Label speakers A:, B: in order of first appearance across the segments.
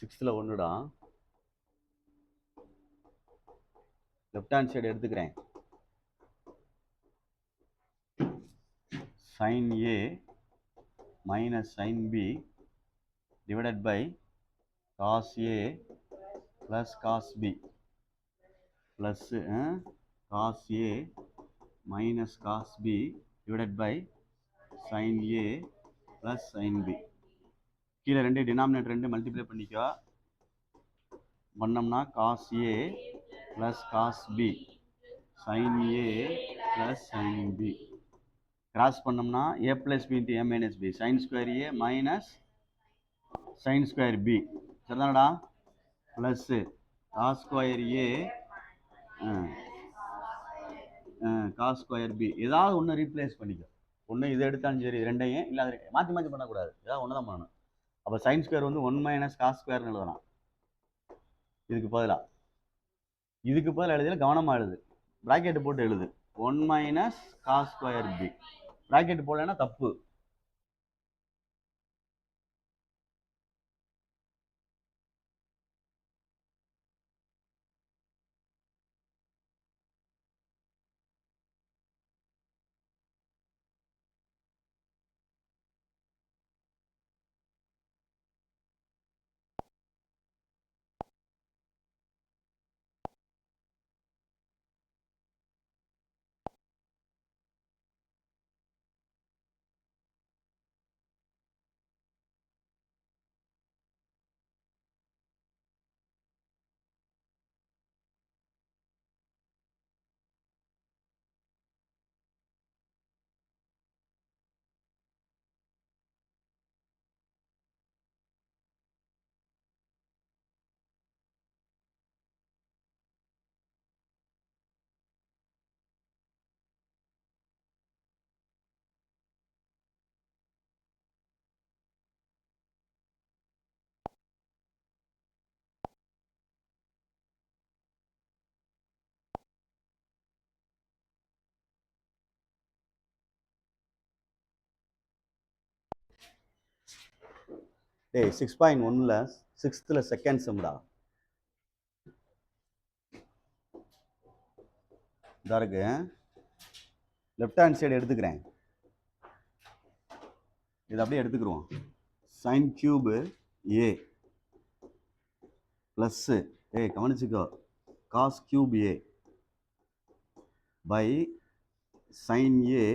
A: 6th ஒன்றுடா. Left hand side எடுத்துக்கிறேன். sin A minus sin B divided by cos A plus cos B plus cos A minus cos B divided by sin A plus sin B. கீழே ரெண்டு denominator ரெண்டு multiply பண்ணிக்கோ. பண்ணோம்னா cos A plus cos B sin A plus sin B. Cross பண்ணோம்னா A plus B into A minus B sin square A minus sin square B. சரிதானடா? Plus cos square A cos square B. ஏதாவது ஒன்று replace பண்ணிக்கோ. ஒன்று இதை எடுத்தாலும் சரி ரெண்டையும், இல்லை அதை மாற்றி மாற்றி பண்ணக்கூடாது. ஏதாவது ஒன்று தான் பண்ணணும். அப்போ சைன் ஸ்கொயர் வந்து 1 மைனஸ் காஸ் ஸ்கொயர்னு எழுதலாம். இதுக்கு பதிலாக எழுதினா கவனமாக எழுது. ப்ராக்கெட் போட்டு எழுது. 1 minus cos square B. Bracket போடலைன்னா தப்பு. டேய் 6.1ல 6th செகண்ட் சம்டா. இதா இருக்கு. லெஃப்ட் ஹேண்ட் சைடு எடுத்துக்கிறேன். இது அப்படியே எடுத்துக்கிறோம். sin cube A ப்ளஸ் கவனிச்சுக்கோ cos cube A by sin A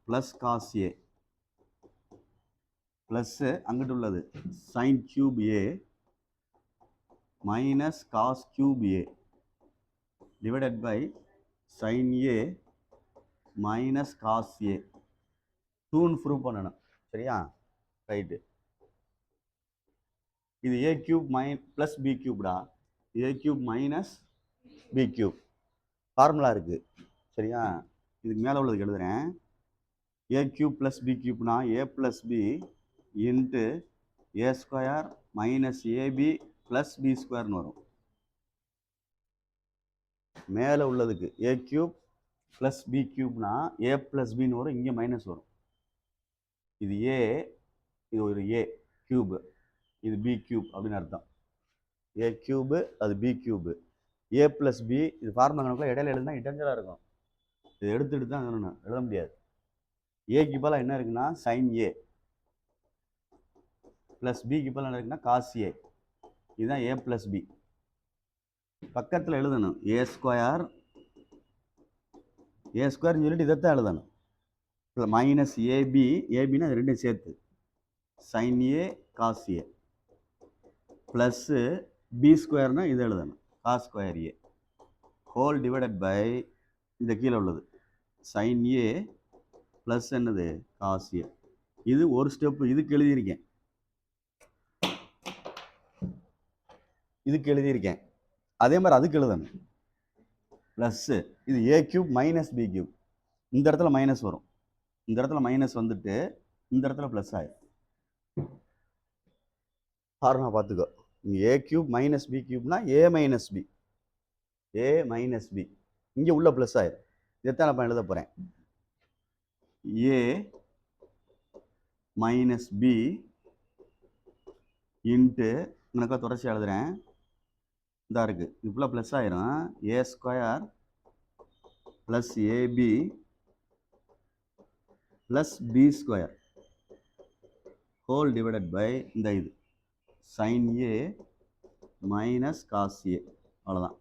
A: plus cos A plus அங்கிட்டு உள்ளது sin cube A minus cos cube A divided by sin A minus cos A. டூன்னு prove பண்ணணும். சரியா? ரைட்டு. இது A cube plus B cubeடா. A cube minus B cube formula இருக்கு. சரியா? இதுக்கு மேலே உள்ளதுக்கு எழுதுறேன். A cube plus B cubeனா A plus B into A square minus AB plus B squareன்னு வரும். மேலே உள்ளதுக்கு A cube plus B cubeனா A plus Bன்னு வரும். இங்கே மைனஸ் வரும். இது A, இது ஒரு A cube, இது B cube அப்படின்னு அர்த்தம். A cube அது B cube. A plus B இது ஃபார்முலா கணக்கில் இடையில எழுதுனா இடைஞ்சலாக இருக்கும். இது எடுத்துட்டு தான் எழுத முடியாது. ஏக்கு பதிலாக என்ன இருக்குன்னா சைன் ஏ ப்ளஸ் பிக்கு பதிலாக என்ன இருக்குன்னா காஸ் ஏ. இதுதான் ஏ ப்ளஸ் பி. பக்கத்தில் எழுதணும் ஏ ஸ்கொயர்னு சொல்லிட்டு இதைத்தான் எழுதணும். மைனஸ் ஏபி, ஏபின்னா அது ரெண்டும் சேர்த்து sin A cos A plus B ஸ்கொயர்னா இது எழுதணும் cos square A whole divided by இந்த கீழே உள்ளது சைன் ஏ ப்ளஸ் என்னது காஸ் ஏ. இது ஒரு ஸ்டெப்பு. இதுக்கு எழுதியிருக்கேன், அதே மாதிரி அதுக்கு எழுதணும் ப்ளஸ்ஸு. இது ஏ கியூப் மைனஸ் பி கியூப். இந்த இடத்துல மைனஸ் வரும், இந்த இடத்துல மைனஸ் வந்துட்டு இந்த இடத்துல ப்ளஸ் ஆயிடும். ஃபார்முலா பார்த்துக்கோ. இங்கே ஏ கியூப் மைனஸ் பி கியூப்னா ஏ மைனஸ் பி, இங்கே உள்ள ப்ளஸ் ஆயிடும். இதைத்தான் நான் எழுத போகிறேன். ஏ மைனஸ் பி இன்ட்டு எனக்கு தொடர்ச்சி எழுதுறேன். இதாக இருக்குது, இவ்வளோ ப்ளஸ் ஆயிரும். A square plus AB plus B square whole divided by இந்த இது sin A minus cos A. அவ்வளோதான்.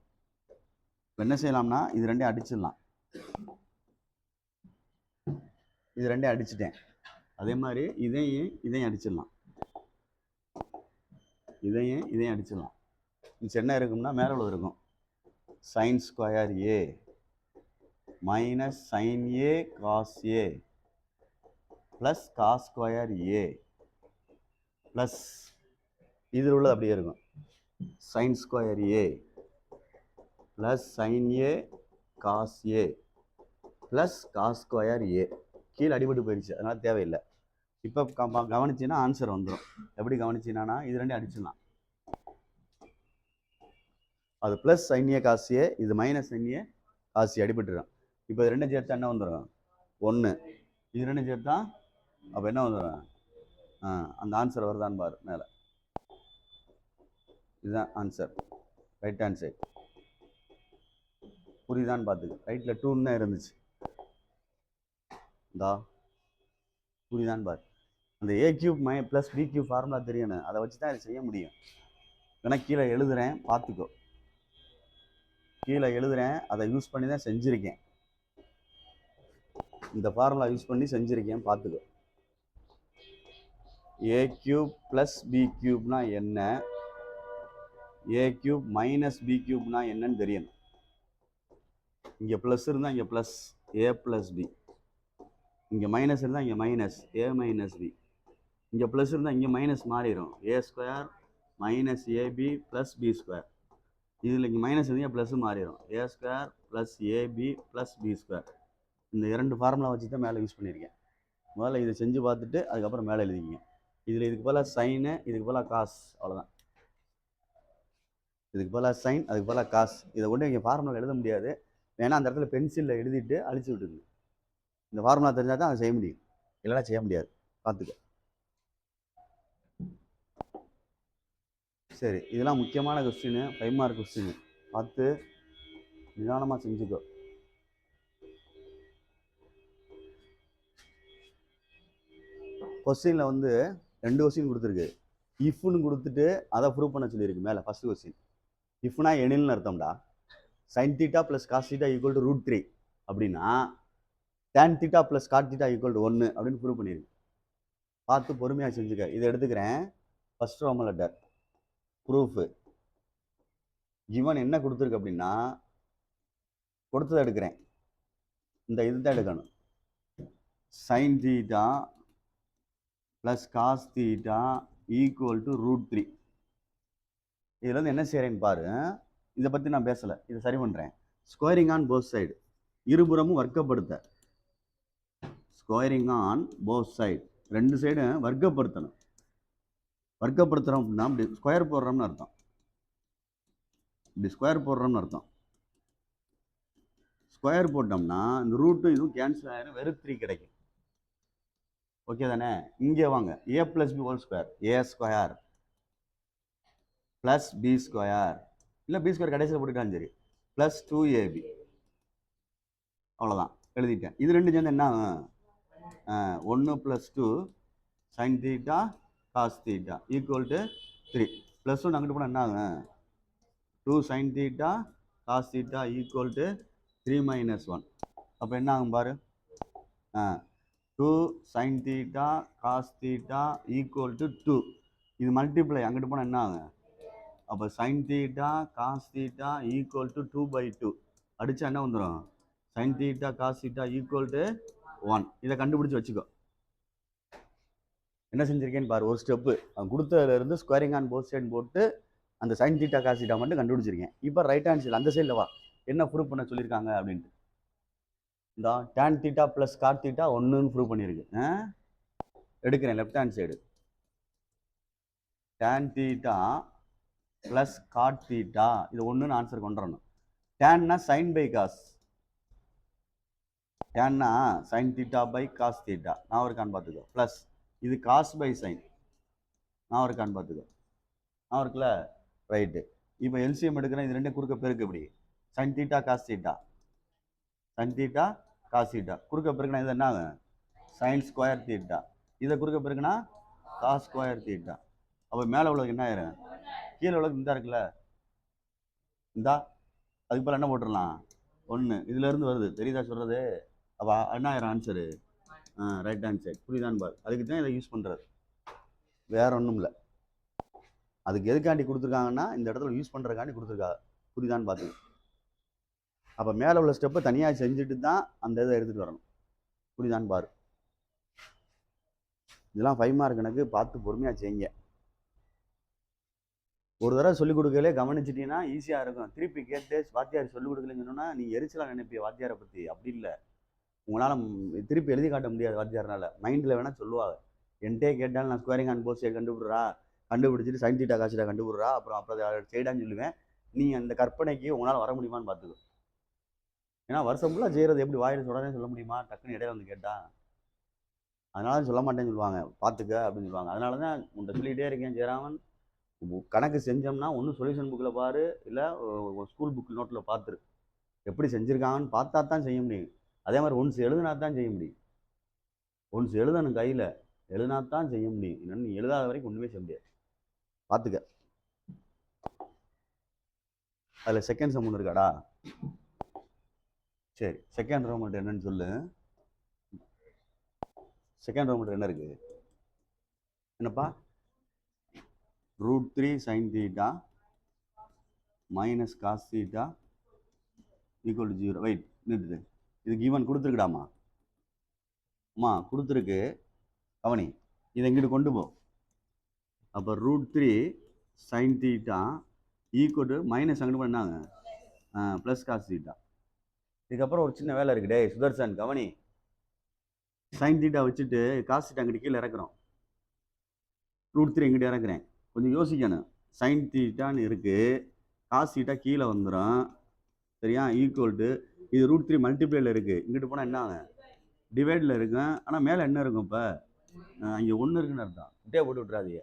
A: இப்போ என்ன செய்யலாம்னா இது ரெண்டையும் அடிச்சிடலாம். இது ரெண்டையும் அடிச்சிட்டேன். அதே மாதிரி இதையும் அடிச்சிடலாம். இதையும் அடிச்சிடலாம். மிச்சம் என்ன இருக்கும்னா மேலே உள்ள இருக்கும் sin square A minus sin A cos A plus cos square A plus இதில் உள்ளது அப்படியே இருக்கும் sin square A plus sin A cos A plus cos square A. கீழே அடிபட்டு போயிடுச்சு, அதனால் தேவையில்லை. இப்போ கவனிச்சின்னா ஆன்சர் வந்துடும். எப்படி கவனிச்சின்னா இது ரெண்டையும் அடிச்சிடலாம். அது plus sin A cos A, இது minus sin A cos A அடிபட்டுடும். இப்போ இது ரெண்டும் சேர்த்தா என்ன வந்துடும்? 1. இது ரெண்டும் சேர்த்தா அப்போ என்ன வந்துடும்? அந்த ஆன்சர் வருதான்னு பாரு மேலே. இதுதான் ஆன்சர், ரைட் ஹேண்ட் சைட். புரியுதான்னு பார்த்துக்கு. ரைட்டில் 2 தான் இருந்துச்சு. இந்தா புரியுதான்னு பாரு. அந்த A cube plus B cube formula தெரியணும், அதை வச்சு தான் இதை செய்ய முடியும். ஏன்னா கீழே எழுதுறேன், பார்த்துக்கோ. கீழே எழுதுறேன், அதை யூஸ் பண்ணி தான் செஞ்சுருக்கேன். இந்த ஃபார்முலா யூஸ் பண்ணி செஞ்சுருக்கேன், பார்த்துக்கோ. ஏ கியூப் ப்ளஸ் பி கியூப்னா என்ன, ஏ கியூப் மைனஸ் பி கியூப்னா என்னன்னு தெரியணும். இங்கே ப்ளஸ் இருந்தால் இங்கே ப்ளஸ் ஏ ப்ளஸ் பி, இங்கே மைனஸ் இருந்தால் இங்கே மைனஸ் ஏ மைனஸ் பி, இங்கே ப்ளஸ் இருந்தால் இங்கே மைனஸ் மாறிடும் A square minus AB plus B square. இதில் இங்கே மைனஸ் இருந்தால் ப்ளஸ் மாறிடும் A square plus AB plus B square. இந்த 2 ஃபார்முலா வச்சு தான் மேலே யூஸ் பண்ணியிருக்கேன். முதல்ல இதை செஞ்சு பார்த்துட்டு அதுக்கப்புறம் மேலே எழுதிக்கிங்க. இதில் இதுக்கு போல் சைனு, இதுக்கு போல் காஸ், அவ்வளோதான். இதுக்கு போல் சைன், அதுக்கு போல் காஸ். இதை கொண்டு இங்கே ஃபார்முலா எழுத முடியாது. ஏன்னா அந்த இடத்துல பென்சிலில் எழுதிட்டு அழிச்சு விட்டுருங்க. இந்த ஃபார்முலா தெரிஞ்சால் தான் அதை செய்ய முடியும், இல்லைனா செய்ய முடியாது. பார்த்துக்க. சரி, இதெல்லாம் முக்கியமான கொஸ்டின், 5 மார்க் கொஸ்டின். பார்த்து நிதானமாக செஞ்சுக்கோ. கொஸ்டினில் வந்து 2 கொஸ்டின் கொடுத்துருக்கு. இஃப்னு கொடுத்துட்டு அதை ப்ரூவ் பண்ண சொல்லியிருக்கு மேலே. ஃபஸ்ட்டு கொஸ்டின் இஃப்னா எனில்னு அர்த்தம்டா. Sin theta plus cos theta equal to √3 அப்படின்னா tan theta plus cot theta equal to 1 அப்படின்னு ப்ரூவ் பண்ணியிருக்கு. பார்த்து பொறுமையாக செஞ்சுக்க. இதை எடுத்துக்கிறேன். First roman letter proof. Given என்ன கொடுத்துருக்கு அப்படின்னா கொடுத்ததை எடுக்கிறேன். இந்த இதுதான் எடுக்கணும். Sin theta plus cos theta equal to √3. இதில் வந்து என்ன செய்கிறேன்னு பாரு. இதை பற்றி நான் பேசலை, இதை சரி பண்ணுறேன். ஸ்கொயரிங் ஆன் போத் சைடு, இருபுறமும் வர்க்கப்படுத்த. ஸ்கொயரிங் ஆன் போத் சைடு, 2 சைடும் வர்க்கப்படுத்தணும். வர்க்கப்படுத்துகிறோம் அப்படின்னா இப்படி ஸ்கொயர் போடுறோம்னு அர்த்தம். இப்படி ஸ்கொயர் போடுறோம்னு அர்த்தம். ஸ்கொயர் போட்டோம்னா இந்த ரூட்டு இதுவும் கேன்சல் ஆயிரும், வெறும் 3 கிடைக்கும். ஓகே தானே? இங்கே வாங்க. ஏ plus B whole square, A square plus B square, இல்லை பி ஸ்கொயர் கடைசியில் போட்டுட்டாலும் சரி, ப்ளஸ் 2ab. அவ்வளோதான், எழுதிட்டேன். இது ரெண்டு சேர்ந்து என்ன 1 + 2 sign theta cos theta equal to 3. Plus 1 அங்கிட்டு போனால் என்ன ஆகும்? 2 sign theta cos theta equal to 3 - 1. அப்போ என்ன ஆகும் பாரு. 2 sign theta cos theta equal to 2. இது மல்டிப்ளை, அங்கிட்டு போனால் என்ன ஆகும்? அப்போ sine theta cos theta equal to 2/2. அடித்தா என்ன வந்துடும்? Sine theta cos theta equal to 1. இதை கண்டுபிடிச்சி வச்சுக்கோ. என்ன செஞ்சுருக்கேன்னு பாரு. ஒரு ஸ்டெப்பு அவன் கொடுத்ததுலேருந்து ஸ்கொயரிங் ஆன் போத் சைடு போட்டு அந்த சைன் தீட்டா காஸ் தீட்டா மட்டும் கண்டுபிடிச்சிருக்கேன். இப்போ ரைட் ஹேண்ட் சைடு அந்த சைடில் வா, என்ன ப்ரூவ் பண்ண சொல்லியிருக்காங்க அப்படின்ட்டு. இந்த tan theta plus cot theta 1ன்னு ப்ரூவ் பண்ணியிருக்கு. எடுக்கிறேன் left hand side. Tan theta plus cot theta, இது 1ன்னு ஆன்சர் கொண்டு வரணும். டேன்னா சைன் பை காஸ், டேன்னா sin theta by cos theta, நான் இருக்கான்னு பார்த்துக்கோ. ப்ளஸ் இது காஸ் பை சைன், நான் இருக்கான்னு பார்த்துக்கோ. இருக்குல்ல, ரைட்டு. இப்போ எல்சிஎம் எடுக்கிறேன், இது ரெண்டும் குறுக்க பெருக்கு எப்படி? Sine theta cos theta, sine theta cos theta குறுக்க பெருக்கினா இது என்ன ஆகும்? Sine square theta. இதை குறுக்க பெருக்கினா காஸ் ஸ்கொயர் தீட்டா. அப்போ மேலே உள்ளதுக்கு என்ன ஆயிரும்? கீழே உள்ளதுக்கு இந்த இருக்குல்ல, இந்தா அதுக்கு போல என்ன போட்டுடலாம்? 1. இதுலேருந்து வருது, தெரியுதா சொல்கிறது? அப்போ என்ன ஆயிரும் ஆன்சரு? Right hand side. புரியுதான்னு பாரு. அதுக்கு தான் இதை யூஸ் பண்ணுறது, வேற ஒன்றும் இல்லை. அதுக்கு எதுக்காண்டி கொடுத்துருக்காங்கன்னா இந்த இடத்துல யூஸ் பண்ணுறதுக்காண்டி கொடுத்துருக்காங்க. புரியுதான்னு பார்த்து. அப்போ மேலே உள்ள ஸ்டெப்பை தனியாக செஞ்சுட்டு தான் அந்த இதை எடுத்துகிட்டு வரணும். புரியுதான்னு பாரு. இதெல்லாம் 5 மார்க் கணக்கு, பார்த்து பொறுமையாக செய்யுங்க. ஒரு தடவை சொல்லிக் கொடுக்கலே கவனிச்சிட்டீங்கன்னா ஈஸியாக இருக்கும். திருப்பி கேட்டு வாத்தியார் சொல்லிக் கொடுக்கலன்னு சொன்னோன்னா நீ எரிச்சலாக நினைப்பிய வாத்தியாரை பற்றி. அப்படி இல்லை, உங்களால் திருப்பி எழுதி காட்ட முடியாது வாத்தியாரனால. மைண்டில் வேணால் சொல்லுவாங்க. என்கிட்டே கேட்டாலும் நான் ஸ்கொயரிங் அண்ட் போஸ்டே கண்டுபிடிச்சிட்டு சைன் தீட்டா காசு தீட்டா கண்டுபிடுறா, அப்புறம் அதை செய்டான்னு சொல்லுவேன். நீங்கள் அந்த கற்பனைக்கு உங்களால் வர முடியுமான்னு பார்த்துக்கோ. ஏன்னா வருஷம் ஃபுல்லாக செய்கிறது எப்படி வாயில் உடனே சொல்ல முடியுமா? டக்குன்னு இடையில வந்து கேட்டால் அதனால சொல்ல மாட்டேன்னு சொல்லுவாங்க. பார்த்துக்க அப்படின்னு சொல்லுவாங்க. அதனால தான் உன்ட்ட சொல்லிகிட்டே இருக்கேன் ஜெயராமன், கணக்கு செஞ்சோம்னா ஒன்று சொல்யூஷன் புக்கில் பாரு, இல்லை ஸ்கூல் புக் நோட்டில் பார்த்துரு. எப்படி செஞ்சுருக்காங்கன்னு பார்த்தா தான் செய்ய முடியும். அதே மாதிரி ஒன்ஸ் எழுதுனா தான் செய்ய முடியும். ஒன்ஸ் எழுதணும், கையில் எழுதினா தான் செய்ய முடியும். இன்னும் நீ எழுதாத வரைக்கும் ஒன்றுமே செய்ய முடியாது. பார்த்துக்க. அதில் செகண்ட் சம் ஒன்று இருக்காடா? சரி, செகண்ட் ரோ மட்டும் என்னன்னு சொல்லு. செகண்ட் ரோ மட்டும் என்ன இருக்கு? என்னப்பா? √3 sin theta minus cos theta equal to 0. Wait, நிறுத்துது. இது கிவன் கொடுத்துருக்குடாமா? அம்மா கொடுத்துருக்கு, கவனி. இதை இங்கிட்டு கொண்டு போ. அப்போ √3 sin theta equal to minus அங்கிட்டு பண்ணாங்க ப்ளஸ் காஸ் தீட்டா. இதுக்கப்புறம் ஒரு சின்ன வேலை இருக்குடே சுதர்சன், கவனி. சைன் தீட்டா வச்சுட்டு காஸ் தீட்டா அங்கிட்டு கீழே இறக்குறோம், √3 இங்கிட்டு இறக்குறேன். கொஞ்சம் யோசிக்கணும். சைன் தீட்டான்னு இருக்குது, காஸ் தீட்டா கீழே வந்துடும், சரியா? ஈக்குவல் டு இது √3 மல்டிப்ளைல இருக்குது. இங்கிட்டு போனால் என்ன ஆகும்? டிவைடில் இருக்கும். ஆனால் மேலே என்ன இருக்கும்? இப்போ இங்கே 1 இருக்குன்னு அர்த்தம். கிட்டே போட்டு விட்றாதீங்க.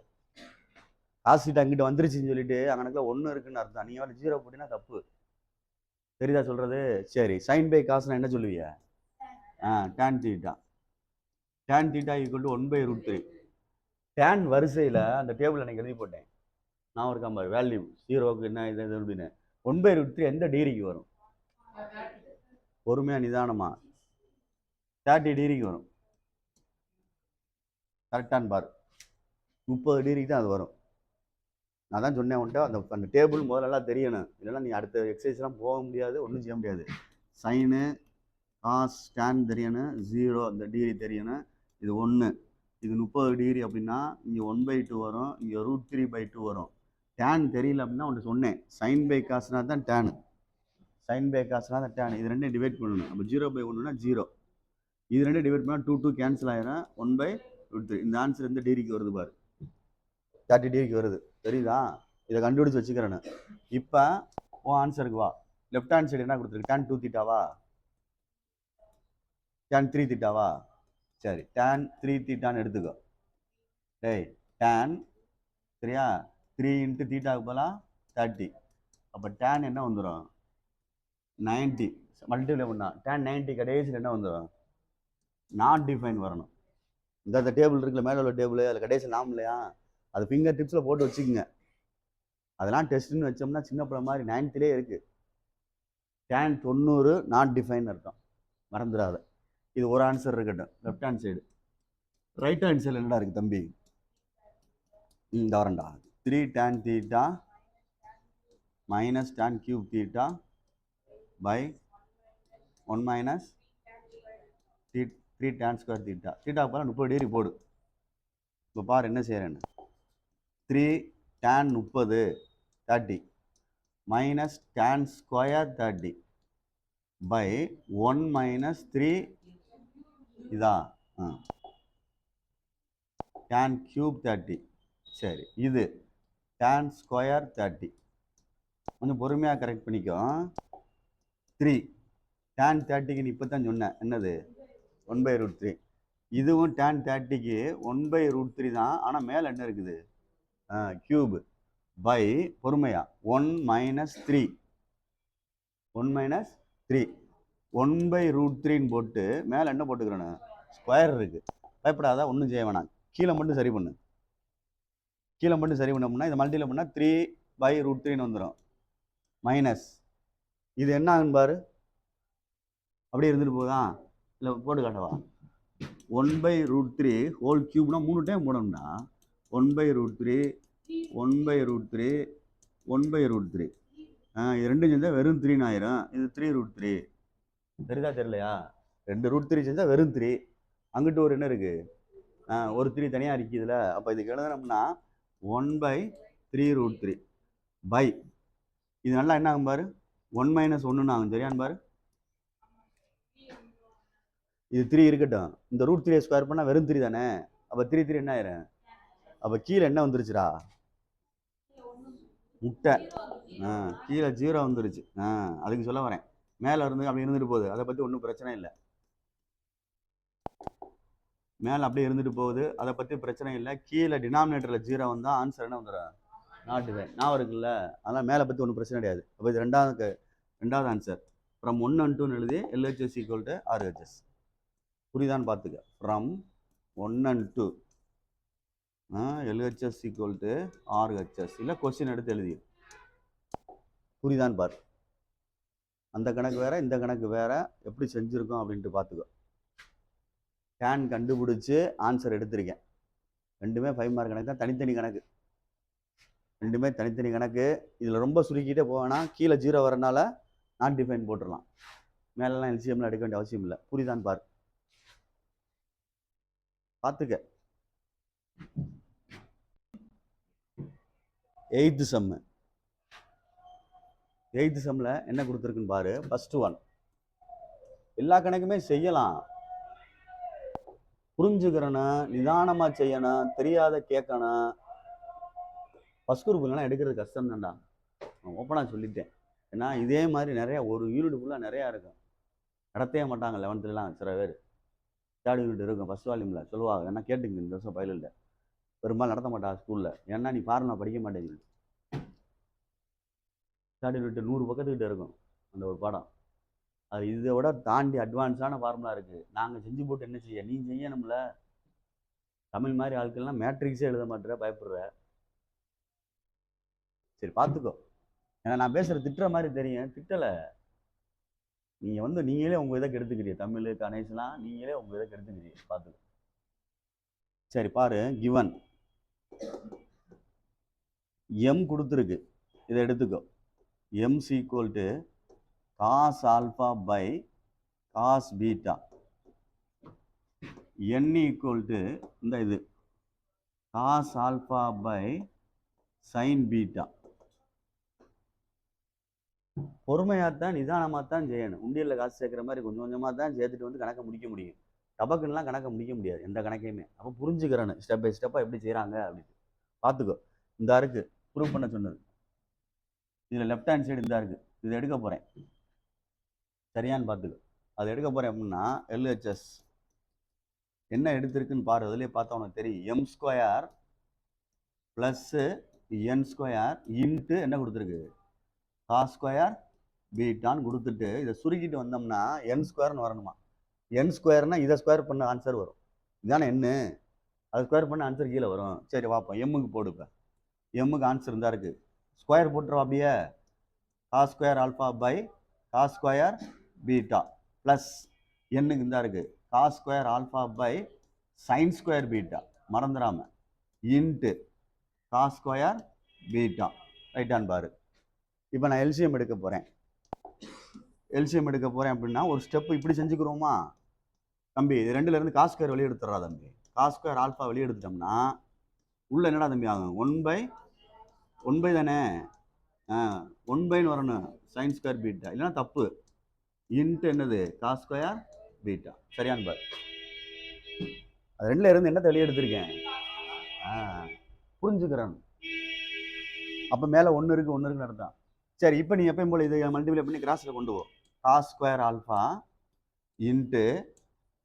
A: காஸ் தீட்டா அங்கிட்ட வந்துருச்சுன்னு சொல்லிட்டு அங்கனக்குள்ள 1 இருக்குன்னு அர்த்தம். நீங்கள் வேறு 0 போட்டிங்கன்னா தப்பு. தெரியுதா சொல்கிறது? சரி, சைன் பை காசுனா என்ன சொல்லுவீங்க? Tan theta. Tan theta equal to 1/√3. Tan வரிசையில் அந்த டேபிள் எனக்கு எழுதி போட்டேன். நான் ஒரு கம்பர் வேல்யூ 0க்கு என்ன இது அப்படின்னு 1/√3 எந்த டிகிரிக்கு வரும்? பொறுமையாக நிதானமா 30 டிகிரிக்கு வரும். கரெக்டான்னு பாரு. 30 டிகிரிக்கு தான் அது வரும். நான் தான் சொன்னேன் உன்ட்ட, அந்த டேபிள் முதல்லலாம் தெரியணும். இல்லைன்னா நீ அடுத்த எக்ஸசைஸ்லாம் போக முடியாது, ஒன்றும் செய்ய முடியாது. சைனு காஸ் டேன் தெரியணும், 0 அந்த டிகிரி தெரியணும். இது 1, இது 30 டிகிரி அப்படின்னா இங்கே 1/2 வரும், இங்கே √3/2 வரும். டேன் தெரியல அப்படின்னா உன்ட்டு சொன்னேன், சைன் பை காசுனா தான் டேனு, சைன் பை காசுனா தான் டேன். இது ரெண்டும் டிவைட் பண்ணணும். அப்போ 0/1னா 0, இது ரெண்டும் டிவைட் பண்ணால் 2 கேன்சல் ஆயிரும், 1/√3. இந்த ஆன்சர் எந்த டிகிரிக்கு வருது பாரு? 30 டிகிரிக்கு வருது. தெரியுதா? இதை கண்டுபிடிச்சி வச்சுக்கிறேன்னு. இப்போ உன் ஆன்சருக்கு வா. லெஃப்ட் ஹேண்ட் சைடு என்ன கொடுத்துருக்கு? tan 2 தீட்டாவா, tan 3 தீட்டாவா? சரி, tan 3 தீட்டான்னு எடுத்துக்கோ. டேய், tan சரியா 3 × தீட்டாவுக்கு போகலாம் 30. அப்போ tan என்ன வந்துடும்? 90. மல்டிப்ளை பண்ணா tan 90 கடைசியில் என்ன வந்துடும்? நாட் டிஃபைன் வரணும். இந்த டேபிள் இருக்குல்ல, மேலே உள்ள டேபிள், அதில் கடைசியில் நாம் இல்லையா, அது ஃபிங்கர் டிப்ஸில் போட்டு வச்சுக்கோங்க. அதெல்லாம் டெஸ்ட்டுன்னு வச்சோம்னா சின்ன பிள்ளை மாதிரி 9th இருக்குது. tan 90 நாட் டிஃபைன் அர்த்தம், மறந்துடாத. இது ஒரு ஆன்சர் இருக்கட்டும், left hand side. Right hand சைடில் என்னடா இருக்குது தம்பி? இந்த வரண்டா 3 tan theta minus tan cube theta by 1 minus 3 tan square theta. Theta போல 30 டிகிரி போடு. இப்போ பாரு என்ன செய்கிறேன்னு. 3 tan 30 30 minus tan square 30 by 1 minus 3 இதா tan cube 30. சரி, இது tan square 30. கொஞ்சம் பொறுமையாக கரெக்ட் பண்ணிக்கோ. 3 tan 30க்கு நீ இப்போ தான் சொன்னேன் என்னது? 1/√3. இதுவும் tan 30க்கு 1/√3 தான். ஆனால் மேலே என்ன இருக்குது? கியூபு. பை பொறுமையா 1 மைனஸ் 3 1 மைனஸ் 3 1/√3 போட்டு மேலே என்ன போட்டுக்கிறேன்னு ஸ்கொயர் இருக்கு. பயப்படாத, ஒன்றும் செய்ய வேணாம். கீழே மட்டும் சரி பண்ணு. கீழே மட்டும் சரி பண்ணோம்னா இதை மல்டியில் பண்ணால் 3/√3 வந்துடும். மைனஸ் இது என்ன ஆகுன்னு பாரு. அப்படியே இருந்துட்டு போதா? இல்லை போட்டு காட்டவா? 1/√3 ஹோல் கியூப்னா 3 டைம் போடணும்னா 1/√3 1/√3 1/√3 இது ரெண்டும் செஞ்சால் வெறும் 3 ஆயிரும். இது 3√3 தெரியுதா தெரியலையா? 2√3 செஞ்சால் வெறும் 3. அங்கிட்டு ஒரு என்ன இருக்கு? ஒரு 3 தனியாக இருக்குதுல. அப்போ இதுக்கு எழுதுனோம்னா 1/3√3 பை இது நல்லா என்ன ஆகும் பாரு, 1 மைனஸ் 1 ஆகும். சரியான்னு பாரு. இது 3 இருக்கட்டும். இந்த √3 ஸ்கொயர் பண்ணால் வெறும் 3 தானே. அப்போ 3 என்ன ஆயிரும்? அப்போ கீழே என்ன வந்துருச்சுடா? முட்டை. கீழே 0 வந்துருச்சு. அதுக்கு சொல்ல வரேன். மேலே இருந்து அப்படி இருந்துட்டு போகுது, அதை பற்றி ஒன்றும் பிரச்சனை இல்லை. மேலே அப்படியே இருந்துட்டு போகுது, அதை பற்றி பிரச்சனை இல்லை. கீழே டினாமினேட்டரில் 0 வந்தால் ஆன்சர் என்ன வந்துடும்? Not divide. நான் இருக்குல்ல, அதெல்லாம் மேலே பற்றி ஒன்றும் பிரச்சனை கிடையாது. அப்போ இது ரெண்டாவது ஆன்சர். ஃப்ரம் 1 and 2 எழுதி LHS ஈக்குவல் டு RHS. புரியுதான்னு பார்த்துக்க. From 1 and 2 LHS equal to RHS. இல்லை கொஸ்டின் எடுத்து எழுதி. புரியுதான்னு பாரு. அந்த கணக்கு வேற, இந்த கணக்கு வேற, எப்படி செஞ்சுருக்கோம் அப்படின்ட்டு பார்த்துக்கோ. டேன் கண்டுபிடிச்சி ஆன்சர் எடுத்திருக்கேன். ரெண்டுமே 5 மார்க் கணக்கு தான். தனித்தனி கணக்கு, ரெண்டுமே தனித்தனி கணக்கு. இதில் ரொம்ப சுருக்கிட்டே போவேன்னா கீழே 0 வரனால நாட் டிஃபைன் போட்டுடலாம். மேலெல்லாம் எல்சிஎம்ல எடுக்க வேண்டிய அவசியம் இல்லை. புரியுதான்னு பாரு, பார்த்துக்க. 8th சம்மு. 8th சம்மில் என்ன கொடுத்துருக்குன்னு பாரு. First one. எல்லா கணக்குமே செய்யலாம், புரிஞ்சுக்கிறணும், நிதானமாக செய்யணும், தெரியாத கேட்கணும். ஃபர்ஸ்ட் குரூப் இல்லைனா எடுக்கிறது கஷ்டம் தான்டா, ஓப்பனாக சொல்லிட்டேன். ஏன்னா இதே மாதிரி நிறையா ஒரு யூனிட் ஃபுல்லாக நிறையா இருக்கும். நடத்தவே மாட்டாங்க 11th சில பேர். 3rd யூனிட் இருக்கும் ஃபர்ஸ்ட் வால்யூமில் சொல்லுவாங்க. ஏன்னா கேட்டுங்க, இந்த வருஷம் பயிலில் பெரும்பாலும் நடத்த மாட்டாங்க ஸ்கூலில். ஏன்னா நீ ஃபார்முலா படிக்க மாட்டேங்குது. 3rd யூனிட் 100 பக்கத்துக்கிட்ட இருக்கும் அந்த ஒரு பாடம். அது இதை விட தாண்டி அட்வான்ஸான ஃபார்முலா இருக்குது. நாங்கள் செஞ்சு போட்டு என்ன செய்ய, நீ செய்யணும்ல. தமிழ் மாதிரி ஆட்கள்லாம் மேட்ரிக்ஸே எழுத மாட்டேற, பயப்படுற. சரி பார்த்துக்கோ. ஏன்னா நான் பேசுகிற திட்டுற மாதிரி தெரியும், திட்டலை. நீங்கள் நீங்களே உங்கள் இதை கெடுத்துக்கிறீங்க. தமிழ் கணேஷ்லாம் நீங்களே உங்கள் இதை கெடுத்துக்கிறீங்க, பார்த்துக்கோ. சரி பாரு. கிவன் எம் கொடுத்துருக்கு, இதை எடுத்துக்கோ. M equal to cos alpha by cos beta. n equal to இந்த இது cos alpha by sin beta. பொறுமையாகத்தான் நிதானமாகத்தான் செய்யணும். உண்டியலில் காசு சேர்க்குற மாதிரி கொஞ்சம் கொஞ்சமாக தான் சேர்த்துட்டு வந்து கணக்கை முடிக்க முடியும். டபக்குன்னெலாம் கணக்கை முடிக்க முடியாது எந்த கணக்கையுமே. அப்போ புரிஞ்சுக்கிறேன்னு ஸ்டெப் பை ஸ்டெப்பாக எப்படி செய்கிறாங்க அப்படின்னு பார்த்துக்கோ. இந்த இருக்கு ப்ரூவ் பண்ண சொன்னது. இதில் லெஃப்ட் ஹேண்ட் சைடு இந்த இருக்குது, இதை எடுக்க போகிறேன். சரியான்னு பார்த்துக்கோ. அது எடுக்க போகிறேன் அப்படின்னா LHS என்ன எடுத்திருக்குன்னு பாரு. அதுலேயே பார்த்தா உனக்கு தெரியும். M square plus n square into என்ன கொடுத்துருக்கு, காஸ் ஸ்கொயர் பீட்டான்னு கொடுத்துட்டு இதை சுருக்கிட்டு வந்தோம்னா என் ஸ்கொயர்னு வரணுமா. என் ஸ்கொயர்னா இதை ஸ்கொயர் பண்ண ஆன்சர் வரும். இதானே என்ன, அதை ஸ்கொயர் பண்ண ஆன்சர் கீழே வரும். சரி பார்ப்போம். எம்முக்கு போடுப்பேன். எம்முக்கு ஆன்சர் இருந்தால் இருக்குது. ஸ்கொயர் போட்டுருவா அப்படியே. Cos square alpha by cos square beta plus என்னுக்கு இருந்தால் இருக்குது cos square alpha by sin square beta, மறந்துடாம, இன்ட்டு காஸ் ஸ்கொயர் பீட்டா. ரைட்டான்னு பாரு. இப்போ நான் எல்சிஎம் எடுக்க போகிறேன். எல்சிஎம் எடுக்க போகிறேன் அப்படின்னா ஒரு ஸ்டெப்பு இப்படி செஞ்சுக்கிறோமா தம்பி. இது ரெண்டுலேருந்து காஸ் ஸ்கொயர் வெளியே எடுத்துடுறா தம்பி. காஸ் ஸ்கொயர் ஆல்ஃபா வெளியே எடுத்துட்டோம்னா உள்ள என்னடா தம்பி ஆகும், 1/1 தானே. 1/ன்னு வரணும் சைன் ஸ்கொயர் பீட்டா, இல்லைன்னா தப்பு. இன்ட்டு என்னது காஸ் ஸ்கொயர் பீட்டா. சரியான்னு பாரு. அது ரெண்டுல இருந்து என்ன வெளியே எடுத்திருக்கேன், புரிஞ்சுக்கிறேன். அப்போ மேலே 1 இருக்குன்னு அர்த்தம். சரி இப்போ நீ எப்பயும் போல இதை மல்டிப்ளை பண்ணி கிராஸில் கொண்டு போ. காஸ் ஸ்கொயர் ஆல்ஃபா இன்ட்டு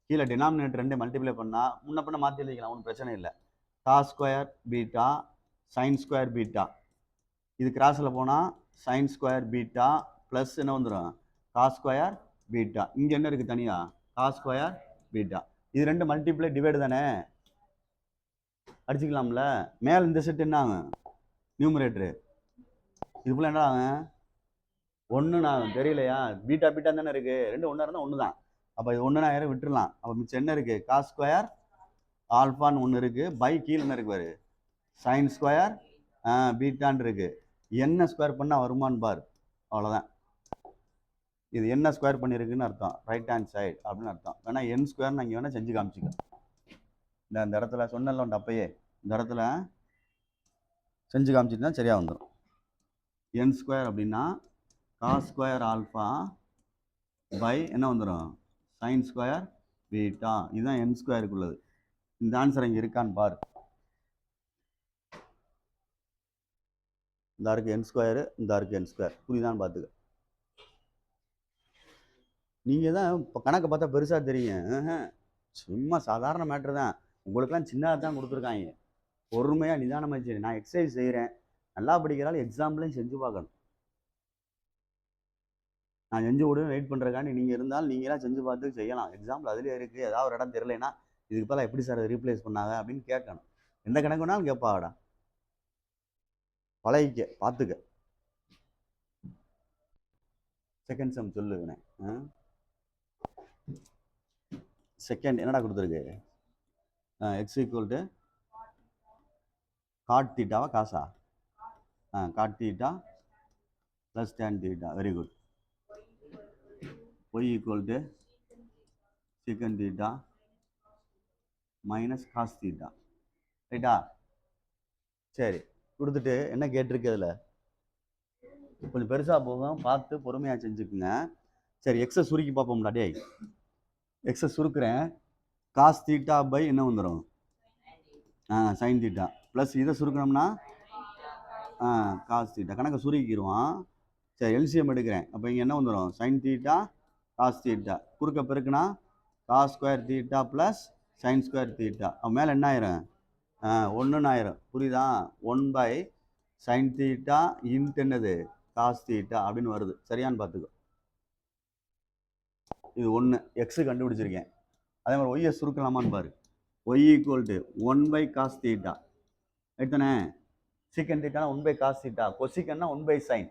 A: கீழே டினாமினேட்டர் 2 மல்டிப்ளை பண்ணால் முன்ன பண்ண மாற்றி எழுதிக்கலாம், ஒன்றும் பிரச்சனை இல்லை. Cos square beta sine square beta இது கிராஸில் போனால் சைன் ஸ்கொயர் பீட்டா ப்ளஸ் என்ன வந்துடும் காஸ் ஸ்கொயர் பீட்டா. இங்கே என்ன இருக்குது தனியாக காஸ் ஸ்கொயர் பீட்டா. இது ரெண்டு மல்டிப்ளை டிவைடு தானே, அடிச்சுக்கலாம்ல. மேலே இந்த செட் என்ன ஆகும் நியூமரேட்ரு, இதுக்குள்ள என்ன ஆகும் ஒன்று ஆகும். தெரியலையா, பீட்டா பீட்டா தானே இருக்குது, ரெண்டு ஒன்றா இருந்தால் ஒன்று தான். அப்போ இது ஒன்று ஆயிரம் விட்டுடலாம். அப்போ மிச்சம் என்ன இருக்குது காஸ் ஸ்கொயர் ஆல்ஃபான்னு ஒன்று இருக்குது, பை கீழே என்ன இருக்கு பாரு சைன் ஸ்கொயர் பீட்டான்னு இருக்குது. என்ன ஸ்கொயர் பண்ணால் வருமானு பார், அவ்வளோதான். இது என்ன ஸ்கொயர் பண்ணியிருக்குன்னு அர்த்தம், ரைட் ஹேண்ட் சைடு அப்படின்னு அர்த்தம். வேணா என் ஸ்கொயர் நான் இங்கே வேணால் செஞ்சு காமிச்சிக்க. இந்த இடத்துல சொன்னல உண்டு அப்பயே, இந்த இடத்துல செஞ்சு காமிச்சிட்டுனா சரியாக வந்துடும். என் ஸ்கொயர் அப்படின்னா காஸ் ஸ்கொயர் ஆல்ஃபா பை என்ன வந்துடும் சைன் ஸ்கொயர் பீட்டா. இதுதான் என் ஸ்கொயருக்கு உள்ளது. இந்த ஆன்சர் இங்கே இருக்கான்னு பாரு. இந்த இருக்கு என் ஸ்கொயரு, இந்த இருக்கு என் ஸ்கொயர், புரியுதான்னு பார்த்துக்க. நீங்கள் தான் இப்போ கணக்கை பார்த்தா பெருசாக தெரியும், சும்மா சாதாரண மேட்ரு தான். உங்களுக்கெல்லாம் சின்னதாக தான் கொடுத்துருக்காங்க. பொறுமையாக நிதானமாக சரி. நான் எக்ஸசைஸ் செய்கிறேன், நல்லா படிக்கிறாலும் எக்ஸாம்பிளையும் செஞ்சு பார்க்கணும். நான் செஞ்சு விடுவேன் வெயிட் பண்ணுறக்காண்டி நீங்கள் இருந்தாலும் நீங்களாம் செஞ்சு பார்த்து செய்யலாம். எக்ஸாம்பிள் அதுலேயே இருக்குது. ஏதாவது ஒரு இடம் தெரியலைன்னா இதுக்கு பதிலாக எப்படி சார் அதை ரீப்ளேஸ் பண்ணாங்க அப்படின்னு கேட்கணும். எந்த கணக்கு வேணாலும் கேட்பாடா, பழகிக்க, பார்த்துக்க. செகண்ட் சம் சொல்லுவேன். செகண்ட் என்னடா கொடுத்துருக்கு, எக்ஸ் ஈக்குவல் டு காட் தீட்டாவா காசா, cot theta plus tan theta. Very good. Y equal to sec theta minus cos theta. ரைட்டா, சரி. கொடுத்துட்டு என்ன கேட்டிருக்கு, அதில் கொஞ்சம் பெருசாக போகும், பார்த்து பொறுமையாக செஞ்சுக்குங்க. சரி, எக்ஸை சுருக்கி பார்ப்போம்டா. டே எக்ஸை சுருக்குறேன், காஸ் தீட்டா பை என்ன வந்துடும் சைன் தீட்டா ப்ளஸ் இதை சுருக்கணும்னா காஸ் தீட்டா. கணக்கை சுருக்கிடுவான். சரி, எல்சிஎம் எடுக்கிறேன். அப்போ இங்கே என்ன வந்துடும் சைன் தீட்டா காஸ் தீட்டா, குறுக்க பெருக்குனா cos square theta plus sin square theta. அவன் மேலே என்ன ஆயிரும் 1 ஆயிரும். புரியுதா, 1 பை சைன் தீட்டா இன்ட்டு என்னது காஸ் தீட்டா அப்படின்னு வருது. சரியான்னு பார்த்துக்கோ. இது 1 எக்ஸு கண்டுபிடிச்சிருக்கேன். அதே மாதிரி ஒய்யை சுருக்கலாமான்னு பாரு. Y equal to 1 by cos theta. எடுத்தானே, sec theta 1 by cos theta, கொசிக்கன்னா 1 பை சைன்.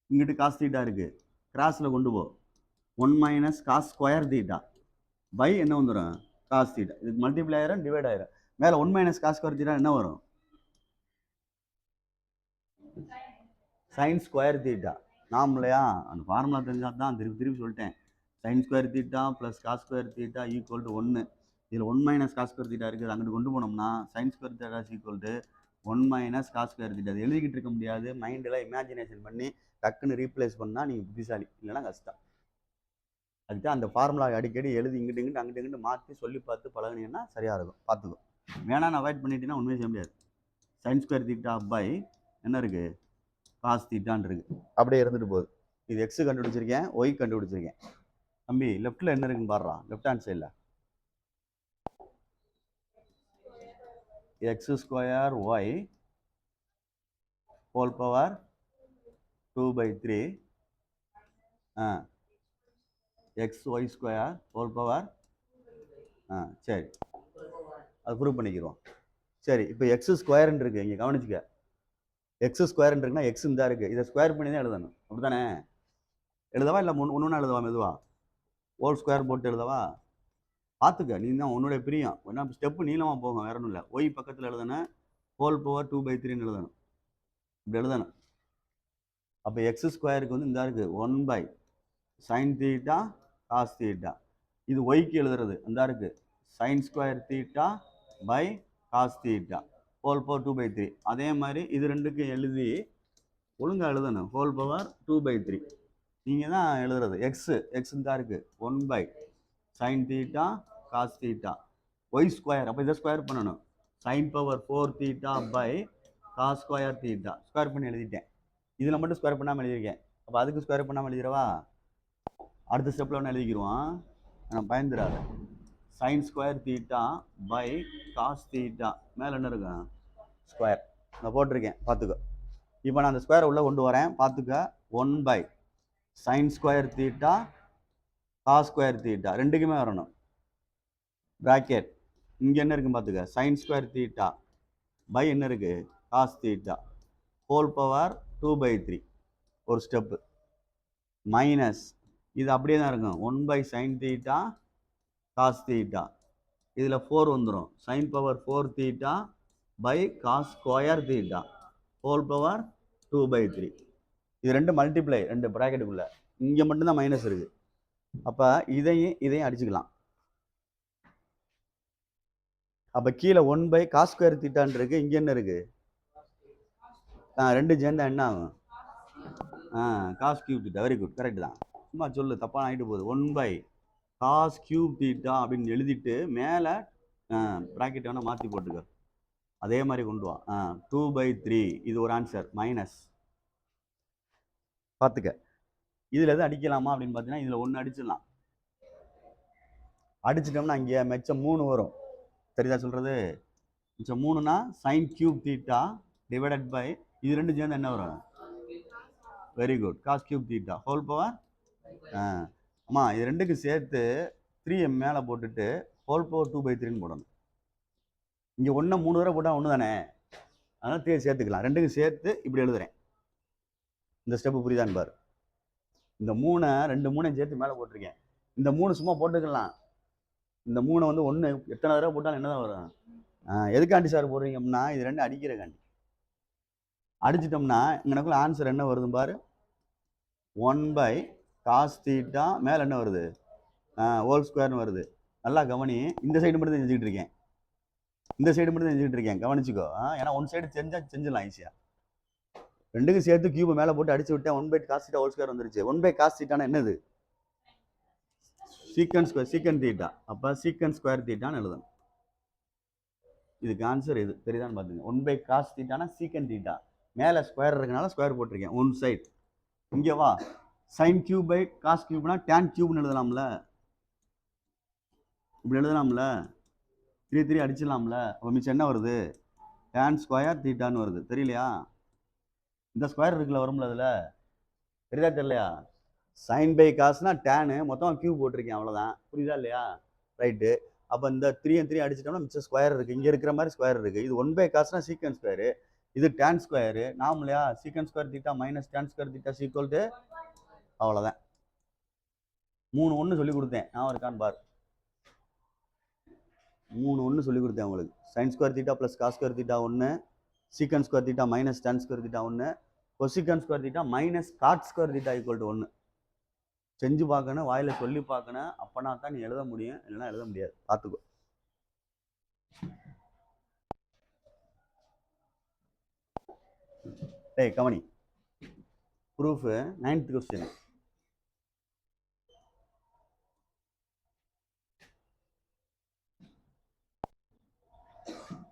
A: இங்கிட்டு காஸ் தீட்டா இருக்குது, கிராஸில் கொண்டு போ. 1 minus cos square theta by என்ன வந்துடும் காஸ் தீட்டா. இதுக்கு மல்டிப்ளை ஆயிரும், டிவைட் ஆயிரும். மேலே 1 மைனஸ் காஸ் ஸ்கொயர் தீட்டா என்ன வரும் சைன் ஸ்கொயர் தீட்டா. நாம் இல்லையா, அந்த ஃபார்முலா தெரிஞ்சால் தான் திருப்பி திருப்பி சொல்லிட்டேன். Sine square theta plus cos square theta equal to 1. இதில் 1 மைனஸ் காஸ் ஸ்கொயர் தீட்டா இருக்குது, அங்கிட்டு கொண்டு போனோம்னா sine square theta equal to 1 minus cos square theta. அது எழுதிக்கிட்டு இருக்க முடியாது, மைண்டில் இமேஜினேஷன் பண்ணி டக்குன்னு ரீப்ளேஸ் பண்ணால் நீங்கள் புத்திசாலி, இல்லைன்னா கஷ்டம். அதுக்கு அந்த ஃபார்முலா அடிக்கடி எழுதி இங்கிட்டு அங்கிட்டு மாற்றி சொல்லி பார்த்து பழகினீங்கன்னா சரியாக இருக்கும். பார்த்துக்கோ, வேணான்னு அவாய்ட் பண்ணிட்டீங்கன்னா உண்மையை செய்ய முடியாது. சைன் ஸ்கொயர் தீட்டா பை என்ன இருக்குது காஸ் தீட்டான் இருக்குது, அப்படியே இருந்துட்டு போகுது. இது எக்ஸு கண்டுபிடிச்சிருக்கேன், ஒய் கண்டுபிடிச்சிருக்கேன். தம்பி லெஃப்ட்டில் என்ன இருக்குன்னு பாடுறா, லெஃப்ட் ஹேண்ட் சைடில் x square y whole power 2/3 x y square whole power. சரி, அது ப்ரூவ் பண்ணிக்கிறோம். சரி, இப்போ எக்ஸ் ஸ்கொயர்ன்னு இருக்குது, இங்கே கவனிச்சுக்க. எக்ஸ் ஸ்கொயர்ன்னு இருக்குன்னா எக்ஸ் தான் இருக்குது, இதை ஸ்கொயர் பண்ணி தான் எழுதணும். அப்படி தானே எழுதவா, இல்லை ஒன்று எழுதவா, மெதுவா ஹோல் ஸ்கொயர் போட்டு எழுதவா, பார்த்துக்க. நீ தான் உன்னுடைய பிரியம், ஏன்னா ஸ்டெப்பு நீளமாக போகும், வேற ஒன்றும் இல்லை. ஒய் பக்கத்தில் எழுதணும், ஹோல் பவர் 2/3 எழுதணும், இப்படி எழுதணும். அப்போ எக்ஸ் ஸ்கொயருக்கு வந்து இந்த இருக்குது 1 by sign theta cos theta. இது ஒய்க்கு எழுதுறது இந்த இருக்குது sine square theta by cos theta whole power 2/3. அதே மாதிரி இது ரெண்டுக்கும் எழுதி ஒழுங்காக எழுதணும், ஹோல் பவர் 2/3. நீங்கள் தான் எழுதுறது. எக்ஸ் தான் இருக்குது 1 by sign theta cos theta y square. அப்போ இதை ஸ்கொயர் பண்ணணும், sine power 4 theta by cos square theta. Square பண்ணி எழுதிட்டேன். இதில் மட்டும் ஸ்கொயர் பண்ணாமல் எழுதியிருக்கேன். அப்போ அதுக்கு ஸ்கொயர் பண்ணாமல் எழுதிடவா, அடுத்த ஸ்டெப்பில் ஒன்று எழுதிக்கிடுவான், நான் பயந்துடாது. Sin square theta by cos theta, மேலே என்ன இருக்கும் ஸ்கொயர், நான் போட்டிருக்கேன், பார்த்துக்கோ. இப்போ நான் அந்த ஸ்கொயரை உள்ளே கொண்டு வரேன், பார்த்துக்க. 1/sin square theta cos square theta ரெண்டுக்குமே வரணும். ப்ராக்கெட் இங்கே என்ன இருக்குன்னு பார்த்துக்க, sin ஸ்கொயர் தீட்டா பை என்ன இருக்குது, காஸ் தீட்டா ஹோல் பவர் 2/3 ஒரு ஸ்டெப்பு மைனஸ் இது அப்படியே தான் இருக்கும். 1/sin தீட்டா காஸ் தீட்டா இதில் 4 வந்துடும். sin power 4 theta by cos square theta whole power 2/3. இது ரெண்டு மல்டிப்ளை, ரெண்டு ப்ராக்கெட்டுக்குள்ள. இங்கே மட்டும்தான் மைனஸ் இருக்குது. அப்போ இதையும் அடிச்சுக்கலாம். அப்போ கீழே 1/cos ஸ்கொயர் தீட்டான்னு இருக்கு. இங்கே என்ன இருக்கு, ரெண்டு சேர்ந்தா என்ன ஆகும், cos cube theta. Very good, correct தான். சும்மா சொல்லு, தப்பான ஆகிட்டு போகுது. 1/cos கியூப் தீட்டா அப்படின்னு எழுதிட்டு மேலே ப்ராக்கெட் வேணால் மாற்றி போட்டுக்க. அதே மாதிரி கொண்டு வா. 2/3 இது ஒரு ஆன்சர் மைனஸ். பார்த்துக்க, இதில் எதுவும் அடிக்கலாமா அப்படின்னு பார்த்தீங்கன்னா இதில் 1 அடிச்சிடலாம். அடிச்சிட்டோம்னா இங்கே மிச்சம் 3 வரும். தெரியுதா சொல்கிறது? மிச்சம் 3னா sin cube theta divided by இது ரெண்டு சேர்ந்து என்ன வரும், very good, cos cube theta whole power. ஆமாம், இது ரெண்டுக்கு சேர்த்து 3 மேலே போட்டுட்டு ஹோல் பவர் 2/3ன்னு போடணும். இங்கே 1 3 தடவை போட்டால் 1 தானே, அதனால் 3 சேர்த்துக்கலாம். ரெண்டுக்கும் சேர்த்து இப்படி எழுதுறேன். இந்த ஸ்டெப்பு புரியுதான்னு பாரு. இந்த 3 சேர்த்து மேலே போட்டிருக்கேன். இந்த 3 சும்மா போட்டுக்கலாம். இந்த 3 வந்து 1 எத்தனை தடவை போட்டாலும் என்ன தான் வரும். எதுக்காண்டி சார் போடுறீங்க அப்படின்னா இது ரெண்டு அடிக்கிறக்காண்டி. அடிச்சிட்டோம்னா எனக்குள்ள ஆன்சர் என்ன வருது பாரு, 1/cos தீட்டா மேலே என்ன வருது, ஹோல் ஸ்கொயர்னு வருது. நல்லா கவனி, இந்த சைடு மட்டும் தான் செஞ்சுக்கிட்டு இருக்கேன். இந்த சைடு மட்டும் தான் செஞ்சுக்கிட்டு இருக்கேன், கவனிச்சுக்கோ. ஏன்னா ஒன் சைடு செஞ்சிடலாம் ஈஸியாக. ரெண்டுக்கும் சேர்த்து கியூபை மேலே போட்டு அடிச்சு விட்டேன். 1/cos தீட்டா ஹோல் ஸ்கொயர் வந்துருச்சு. 1/cos தீட்டானா என்னது, சீக்கன் ஸ்கொயர், சீக்கன் தீட்டா. அப்போ சீக்கன் ஸ்கொயர் தீட்டான்னு எழுதணும். இதுக்கு ஆன்சர் இது தெரியுதான்னு பார்த்துங்க. 1/cos தீட்டானா சீக்கன் தீட்டா, மேலே ஸ்கொயர் இருக்கனால ஸ்கொயர் போட்டிருக்கேன் ஒன் சைடு. இங்கே வா, sin கியூப் பை காஸ் கியூப்னா tan கியூப்னு எழுதலாம்ல, இப்படி எழுதலாம்ல, 3 அடிச்சிடலாம்ல. அப்போ மிச்சம் என்ன வருது, tan ஸ்கொயர் தீட்டான்னு வருது. தெரியலையா? இந்த ஸ்கொயர் இருக்குல்ல வரும்ல, அதில் தெரியுதா தெரியலையா? sin பை காஸ்னா டேனு, மொத்தமாக கியூப் போட்டிருக்கேன், அவ்வளோதான். புரியுதா இல்லையா? ரைட்டு. அப்போ இந்த 3 அடிச்சிட்டோம்னா மிச்சம் ஸ்கொயர் இருக்குது. இங்கே இருக்கிற மாதிரி ஸ்கொயர் இருக்குது. இது 1/cosனா சீக்கன் ஸ்கொயரு, இது tan ஸ்கொயரு. நாம் இல்லையா, சீக்கன் square theta minus tan square theta equal to, அவ்வளோதான். 3 1 சொல்லி கொடுத்தேன், நான் இருக்கான்னு பார். 3 1 சொல்லி கொடுத்தேன் உங்களுக்கு. sin square theta plus cos square theta 1, secant square theta minus tan square theta 1, cosecant square theta minus cot square theta equal to 1. செஞ்சு பார்க்கணும், வாயில் சொல்லி பார்க்கணும். அப்போனா தான் நீ எழுத முடியும், இல்லைன்னா எழுத முடியாது. பார்த்துக்கோ. டேய் கவனி, ப்ரூஃப் 9th கொஸ்டின்.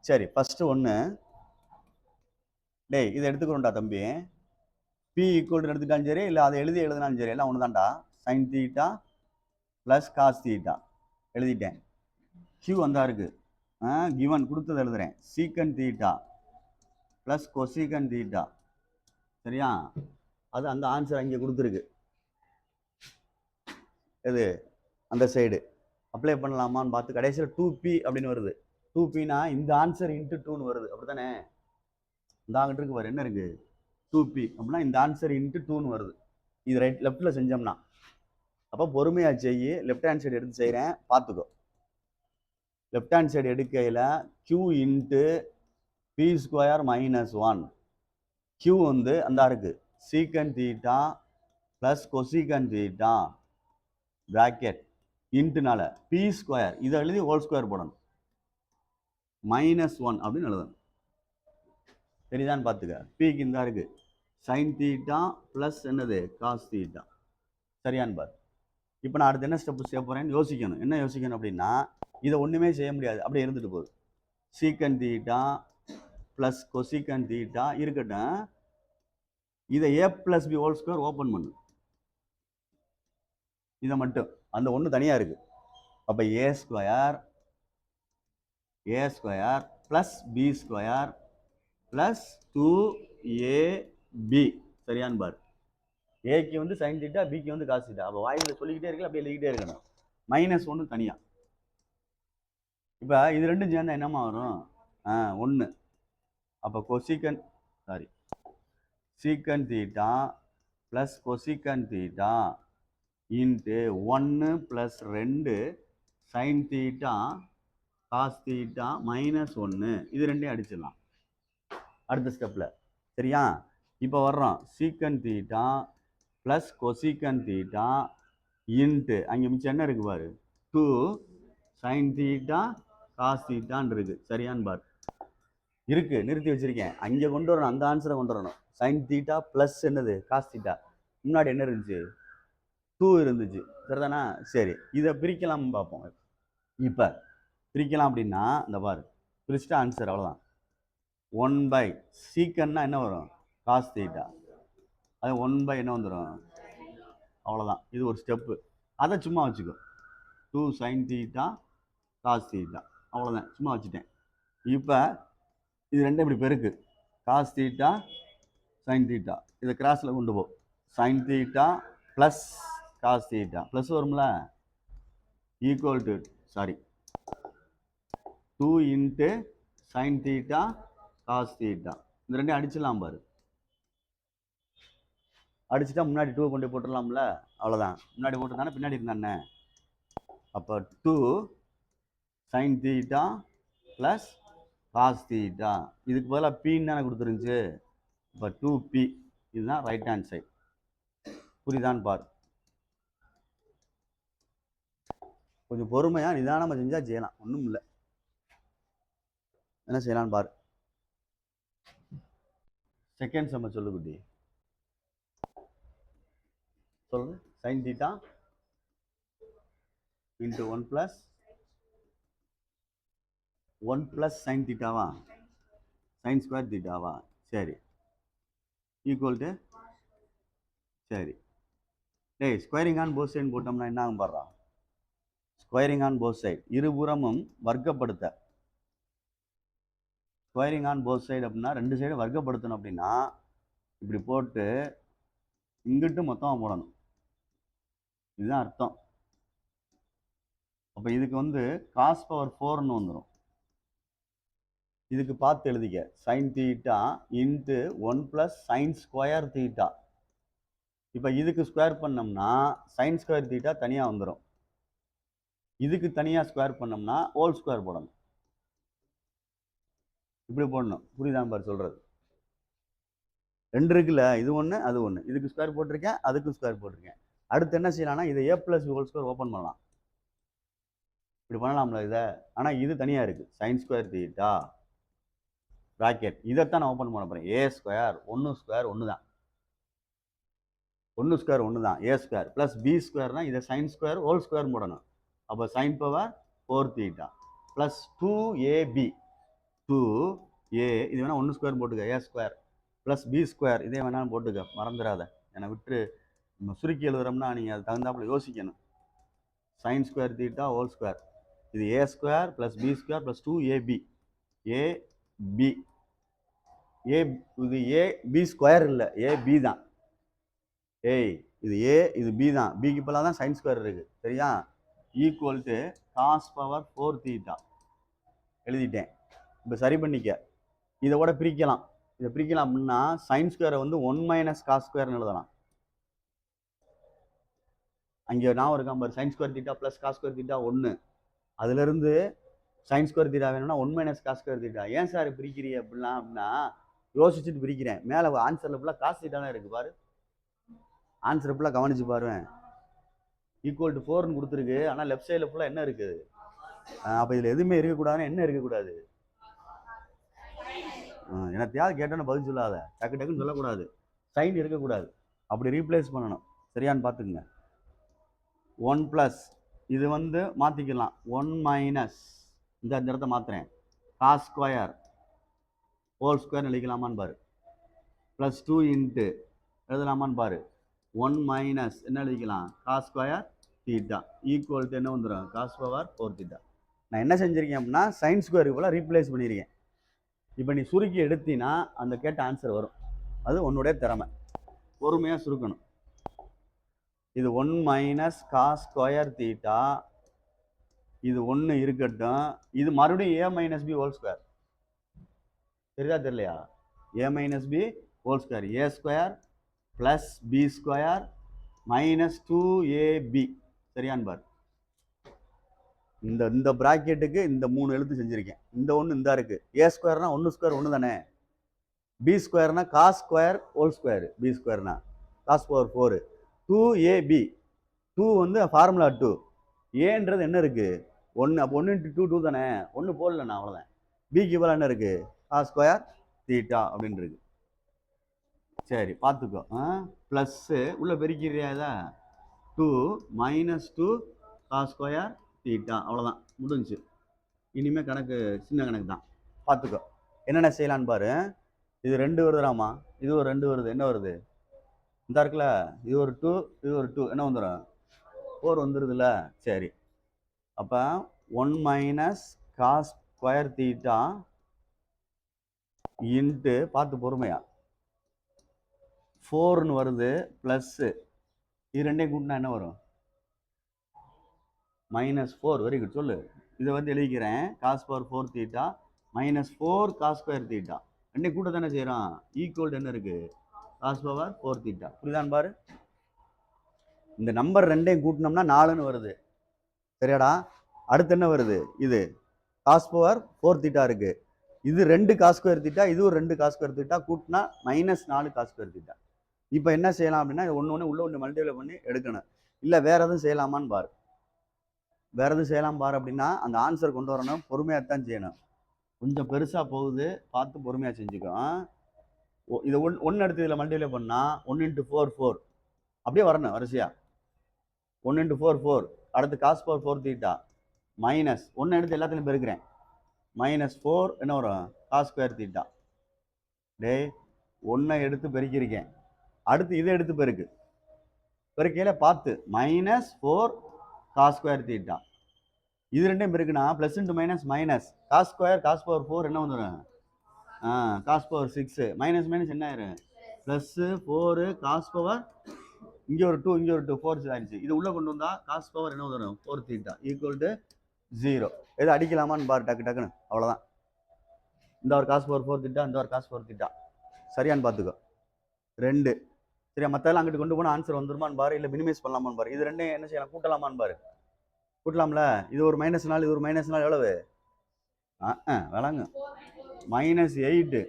A: சரி, ஃபஸ்ட்டு 1. டேய் இதை எடுத்துக்கிறோம்டா தம்பி. பி ஈக்குவல் எடுத்துட்டாலும் சரி, இல்லை அதை எழுதினாலும் சரி, எல்லாம் ஒன்று தான்டா. Sine theta plus cos theta எழுதிட்டேன். கியூ வந்தா இருக்கு, கிவன் கொடுத்தது எழுதுறேன். சீக்கன் தீட்டா ப்ளஸ் கொசீக்கன் தீட்டா, சரியா? அது அந்த ஆன்சர் அங்கே கொடுத்துருக்கு. எது அந்த சைடு அப்ளை பண்ணலாமான்னு பார்த்து கடைசியில் 2p அப்படின்னு வருது. 2pனா இந்த ஆன்சர் இன்ட்டு 2ன்னு வருது, அப்படி தானே? இந்த அங்கிட்டு இருக்கு பாரு, என்ன இருக்கு, 2p அப்படின்னா இந்த ஆன்சர் இன்ட்டு 2ன்னு வருது. இது ரைட் லெஃப்டில் செஞ்சோம்னா. அப்போ பொறுமையாக செய்யி. லெஃப்ட் ஹேண்ட் சைடு எடுத்து செய்கிறேன், பார்த்துக்கோ. லெஃப்ட் ஹேண்ட் சைடு எடுக்கையில் q into p square minus 1. q வந்து அந்த இருக்கு, sec theta plus cosec theta bracket இன்ட்டுனால p ஸ்கொயர், இதை எழுதி ஹோல் ஸ்கொயர் போடணும், -1 அப்படின்னு எழுதணும். சரிதான்னு பார்த்துக்க. பிக்கு இந்த இருக்கு, சைன் தீட்டா ப்ளஸ் என்னது காஸ் தீட்டா. சரியான்னு பாரு. இப்போ நான் அடுத்து என்ன ஸ்டெப்பு செய்ய போகிறேன்னு யோசிக்கணும். என்ன யோசிக்கணும் அப்படின்னா, இதை ஒன்றுமே செய்ய முடியாது, அப்படியே இருந்துட்டு போகுது. சீக்கன் தீட்டா ப்ளஸ் கொசீக்கன் தீட்டா இருக்கட்டும். இதை a + b whole square open பண்ணு, இதை மட்டும். அந்த ஒன்று தனியாக இருக்கு. அப்போ a square plus b square plus 2ab B சரியான்னு பாரு. ஏக்கு வந்து சைன் தீட்டா, பிக்கு வந்து காசு தீட்டா. அப்போ வாயில சொல்லிக்கிட்டே இருக்கல, அப்படியே எழுதிக்கிட்டே இருக்கணும். -1 தனியா. இப்போ இது ரெண்டும் சேர்ந்தா என்னமா வரும்? 1. அப்போ cosec sec theta plus cosec theta into 1 + 2 sign theta cos theta -1. இது ரெண்டையும் அடிச்சிடலாம் அடுத்த ஸ்டெப்பில். சரியா? இப்போ வர்றோம் சீக்கன் theta plus cosec theta into அங்கே மிச்சம் என்ன இருக்கு பாரு, 2 சைன் தீட்டா காஸ் தீட்டான்னு இருக்கு. சரியான்னு பாரு. இருக்கு, நிறுத்தி வச்சிருக்கேன். அங்கே கொண்டு வரணும், அந்த ஆன்சரை கொண்டு வரணும். சைன் தீட்டா ப்ளஸ் என்னது காஸ் தீட்டா. முன்னாடி என்ன இருந்துச்சு? 2 இருந்துச்சு. சரிதானா? சரி, இதை பிரிக்கலாம் பார்ப்போம். இப்போ பிரிக்கலாம் அப்படின்னா இந்த பாரு, பிரிச்சுட்டா ஆன்சர் அவ்வளோதான். 1 சீக்கன்னா என்ன வரும்? Cos theta. அது 1 என்ன வந்துடும்? அவ்வளோதான். இது ஒரு ஸ்டெப்பு, அதை சும்மா வச்சுக்கோ. 2 சைன் தீட்டா காஸ் தீட்டா, அவ்வளோதான், சும்மா வச்சுட்டேன். இப்போ இது ரெண்டும் இப்படி பெருக்கு, காஸ் தீட்டா சைன் தீட்டா. இதை கிராஸில் கொண்டு போ. Sin theta plus cos theta plus வரும்ல, equal to 2 into sin theta cos theta. இந்த ரெண்டையும் அடிச்சிடலாம் பாரு. அடிச்சுட்டா முன்னாடி 2 கொண்டு போட்டுடலாம்ல, அவ்வளோதான். முன்னாடி போட்டுருந்தானே, பின்னாடி இருந்தானே. அப்போ 2 sign theta plus cos theta. இதுக்கு பதிலாக பின்னு தானே கொடுத்துருந்துச்சு. இப்போ 2p, இதுதான் ரைட் ஹேண்ட் சைட். புரியுதான்னு பாரு. கொஞ்சம் பொறுமையாக நிதானமாக செஞ்சால் செய்யலாம், ஒன்றும் இல்லை. என்ன செய்யலான்னு பாரு. செகண்ட் சம்ம சொல்லு குட்டி, சொல்லு. சைன் தீட்டா இன்ட்டு 1 + சைன் தீட்டாவா, சைன் ஸ்கொயர் தீட்டாவா? சரி, ஈக்குவல் டு, சரி. டேய், ஸ்கொயரிங் ஆன் போத் சைடு போட்டோம்னா என்ன ஆகும் பாடுறா? ஸ்கொயரிங் ஆன் போத் சைடு, இருபுறமும் வர்க்கப்படுத்த. ஸ்கொயரிங் ஆன் போத் சைடு அப்படின்னா ரெண்டு சைடு வர்க்கப்படுத்தணும். அப்படின்னா இப்படி போட்டு இங்கிட்டு மொத்தமாக போடணும், இதுதான் அர்த்தம். அப்போ இதுக்கு வந்து காஸ் பவர் 4ன்னு வந்துடும். இதுக்கு பார்த்து எழுதிக்க, sin theta into 1 + sin square theta. இப்போ இதுக்கு ஸ்கொயர் பண்ணோம்னா சைன் ஸ்கொயர் தீட்டா தனியாக வந்துடும். இதுக்கு தனியாக ஸ்கொயர் பண்ணோம்னா ஹோல் ஸ்கொயர் போடணும். இப்படி போடணும். புரியுதான் பாரு சொல்கிறது? ரெண்டு இருக்குல்ல, இது ஒன்று அது ஒன்று. இதுக்கு ஸ்கொயர் போட்டிருக்கேன், அதுக்கு ஸ்கொயர் போட்டிருக்கேன். அடுத்து என்ன செய்யலாம்னா இதை a + b whole square open பண்ணலாம். இப்படி பண்ணலாம்ல இதை. ஆனால் இது தனியாக இருக்குது, சைன் ஸ்கொயர் தீட்டா ப்ராக்கெட். இதைத்தான் நான் ஓப்பன் பண்ண போகிறேன். a ஸ்கொயர் 1 ஸ்கொயர் 1 தான், 1 ஸ்கொயர் 1 தான். a ஸ்கொயர் ப்ளஸ் b ஸ்கொயர்னா இதை சைன் ஸ்கொயர் ஹோல் ஸ்கொயர் போடணும். அப்போ sign power 4 theta plus 2ab 2a. இது வேணால் 1 ஸ்கொயர் போட்டுக்க, a square plus b square இதே வேணாலும் போட்டுக்க, மறந்துடாத. என்னை விட்டு நம்ம சுருக்கி எழுதுறோம்னா நீங்கள் அது தகுந்தாப்புல யோசிக்கணும். Sign square theta whole square, இது a square plus b square plus 2ab. ab இது ab ஸ்கொயர் இல்லை, ab தான். ஏய், இது a இது b தான். பிக்கு இப்போலாம் தான் சைன் ஸ்கொயர் இருக்குது, சரியா? Equal to cos power 4 theta எழுதிட்டேன். இப்போ சரி பண்ணிக்க. இதை கூட பிரிக்கலாம். இதை பிரிக்கலாம் அப்படின்னா சைன் ஸ்கொயரை வந்து 1 - காஸ் ஸ்கொயர்னு எழுதலாம். அங்கே நான் ஒரு காம்பர் sin square theta plus cos square theta 1. அதுலேருந்து சைன் ஸ்கொயர் தீட்டா வேணும்னா 1 - காஸ் ஸ்கொயர் தீட்டா. ஏன் சார் பிரிக்கிறீ அப்படின்னா யோசிச்சுட்டு பிரிக்கிறேன். மேலே ஆன்சரில் ஃபுல்லாக காஸ் தீட்டா தான் இருக்குது பாரு. ஆன்சர் ஃபுல்லாக கவனிச்சு பாருவேன். ஈக்குவல் டு 4ன்னு கொடுத்துருக்கு, ஆனால் லெஃப்ட் சைடில் ஃபுல்லாக என்ன இருக்குது? அப்போ இதில் எதுவுமே இருக்கக்கூடாதுன்னு என்ன இருக்கக்கூடாது? எனத்தையாவது கேட்டோன்னு பதில் சொல்லாத, டக்கு டக்குன்னு சொல்லக்கூடாது. சைன் இருக்கக்கூடாது, அப்படி ரீப்ளேஸ் பண்ணணும். சரியான்னு பார்த்துக்குங்க. 1 + இது வந்து மாற்றிக்கலாம். 1 - இந்த இடத்த மாற்றுறேன், காஸ் ஸ்கொயர் ஹோல் ஸ்கொயர் எழுதிக்கலாமான்னு பாரு. ப்ளஸ் 2 இன்ட்டு எழுதலாமான்னு பாரு. 1 - என்ன எழுதிக்கலாம்? Cos square theta equal to என்ன வந்துடும்? Cos power 4 theta. நான் என்ன செஞ்சுருக்கேன் அப்படின்னா சைன் ஸ்கொயருக்கு போல் ரீப்ளேஸ் பண்ணியிருக்கேன். இப்போ நீ சுருக்கி எடுத்தினா அந்த கேட்ட ஆன்சர் வரும். அது உன்னுடைய திறமை. பொறுமையாக சுருக்கணும். இது 1 மைனஸ் காஸ் ஸ்கொயர் தீட்டா, இது 1 இருக்கட்டும். இது மறுபடியும் A minus B whole square. தெரியுதா தெரியலையா? A minus B whole square, A square plus B square minus 2ab. சரியான்னு பாரு. இந்த ப்ராக்கெட்டுக்கு இந்த 3 எழுத்து செஞ்சுருக்கேன். இந்த ஒன்று இந்த இருக்கு. ஏ ஸ்கொயர்னா 1 ஸ்கொயர் 1 தானே. பி ஸ்கொயர்னா cos square whole square. B ஸ்கொயர்னா காஸ் பவர் 4. 2ab. 2 வந்து ஃபார்முலா 2. ஏன்றது என்ன இருக்கு? 1. அப்போ 1 × 2 2 தானே. 1 போடலண்ணா, அவ்வளோதான். பிக்கு இவ்வளோ என்ன இருக்கு? காஸ் ஸ்கொயர் தீட்டா அப்படின்னு இருக்கு. சரி பார்த்துக்கோ. ப்ளஸ்ஸு உள்ள பெருக்கிறியா? இதை 2 மைனஸ் 2 காஸ் ஸ்கொயர் தீட்டா, அவ்வளோதான், முடிஞ்சு. இனிமேல் கணக்கு சின்ன கணக்கு தான். பார்த்துக்கோ என்னென்ன செய்யலான்னு பாரு. இது 2 வருதுடாமா, இது ஒரு 2 வருது. என்ன வருது? இந்த இருக்குல்ல, இது ஒரு 2, இது ஒரு 2, என்ன வந்துடும்? 4 வந்துடுதுல்ல. சரி, அப்போ 1 minus cos square theta into, பார்த்து பொறுமையா, 4ன்னு வருது, ப்ளஸ்ஸு இது ரெண்டையும் கூட்டினா என்ன வரும்? -4. Very good. சொல்லு. இதை வந்து எழுதிக்கிறேன். Cos power 4 theta minus 4 cos square theta ரெண்டையும் கூட்ட தானே செய்கிறோம். ஈக்குவல் என்ன இருக்கு? Cos power 4 theta. புரியுதான் பாரு. இந்த நம்பர் ரெண்டையும் கூட்டினோம்னா 4ன்னு வருது. சரியாடா? அடுத்து என்ன வருது? இது காஸ் பவர் 4 தீட்டா இருக்கு. இது 2 காஸ் ஸ்கொயர் தீட்டா, இது ஒரு 2 காஸ் ஸ்கொயர் தீட்டா, கூட்டினா -4 காஸ் ஸ்கொயர் தீட்டா. இப்போ என்ன செய்யலாம் அப்படின்னா, ஒன்று உள்ள ஒன்று மல்டிப்ளை பண்ணி எடுக்கணும். இல்லை வேற எதுவும் செய்யலாமான்னு பாரு. வேற எதுவும் செய்யலாம் பாரு அப்படின்னா, அந்த ஆன்சர் கொண்டு வரணும். பொறுமையாக தான் செய்யணும். கொஞ்சம் பெருசாக போகுது, பார்த்து பொறுமையாக செஞ்சுக்கோ. இதை ஒன்று எடுத்து இதில் மல்டிப்ளை பண்ணால் 1 × 4 4 அப்படியே வரணும் வரிசையா. 1 × 4 4. அடுத்து காஸ் பவர் 4 தீட்டா மைனஸ் 1 எடுத்து எல்லாத்துலையும் பெருக்கிறேன். -4 என்ன வரும்? Cos square theta. டே 1 எடுத்து பெருக்கியிருக்கேன். அடுத்து இதை எடுத்து பெருக்கு. பெருக்கையில் பார்த்து -4 காஸ் ஸ்கொயர் தீட்டா. இது ரெண்டையும் பெருக்குனா plus into minus minus. Cos square cos power 4 என்ன வந்துடும்? Cos power 6. மைனஸ் மைனஸ் என்ன ஆயிரும்? ப்ளஸ்ஸு 4 காஸ் பவர், இங்கே ஒரு 2, இங்கே ஒரு 2, 4 ஆயிடுச்சு. இது உள்ளே கொண்டு வந்தால் காஸ் பவர் என்ன வந்துடும்? 4 தீட்டா ஈக்குவல் டு 0. எது அடிக்கலாமான்னு பாரு டக்கு டக்குன்னு. அவ்வளோதான். இந்த ஒரு காஸ் பவர் 4 தீட்டா, இந்த ஒரு காஸ் பவர் தீட்டா. சரியான்னு பார்த்துக்கோ. 2. சரியா? மற்றெல்லாம் அங்கிட்டு கொண்டு போனால் ஆன்சர் வந்துருமான்னு பாரு, இல்லை மினிமைஸ் பண்ணலாமான்னு பாரு. இது ரெண்டையும் என்ன செய்யலாம்? கூட்டலாமான்னு பாரு. கூட்டலாம்ல. இது ஒரு -4, இது ஒரு -4 எவ்வளவு? விளங்கு. -8.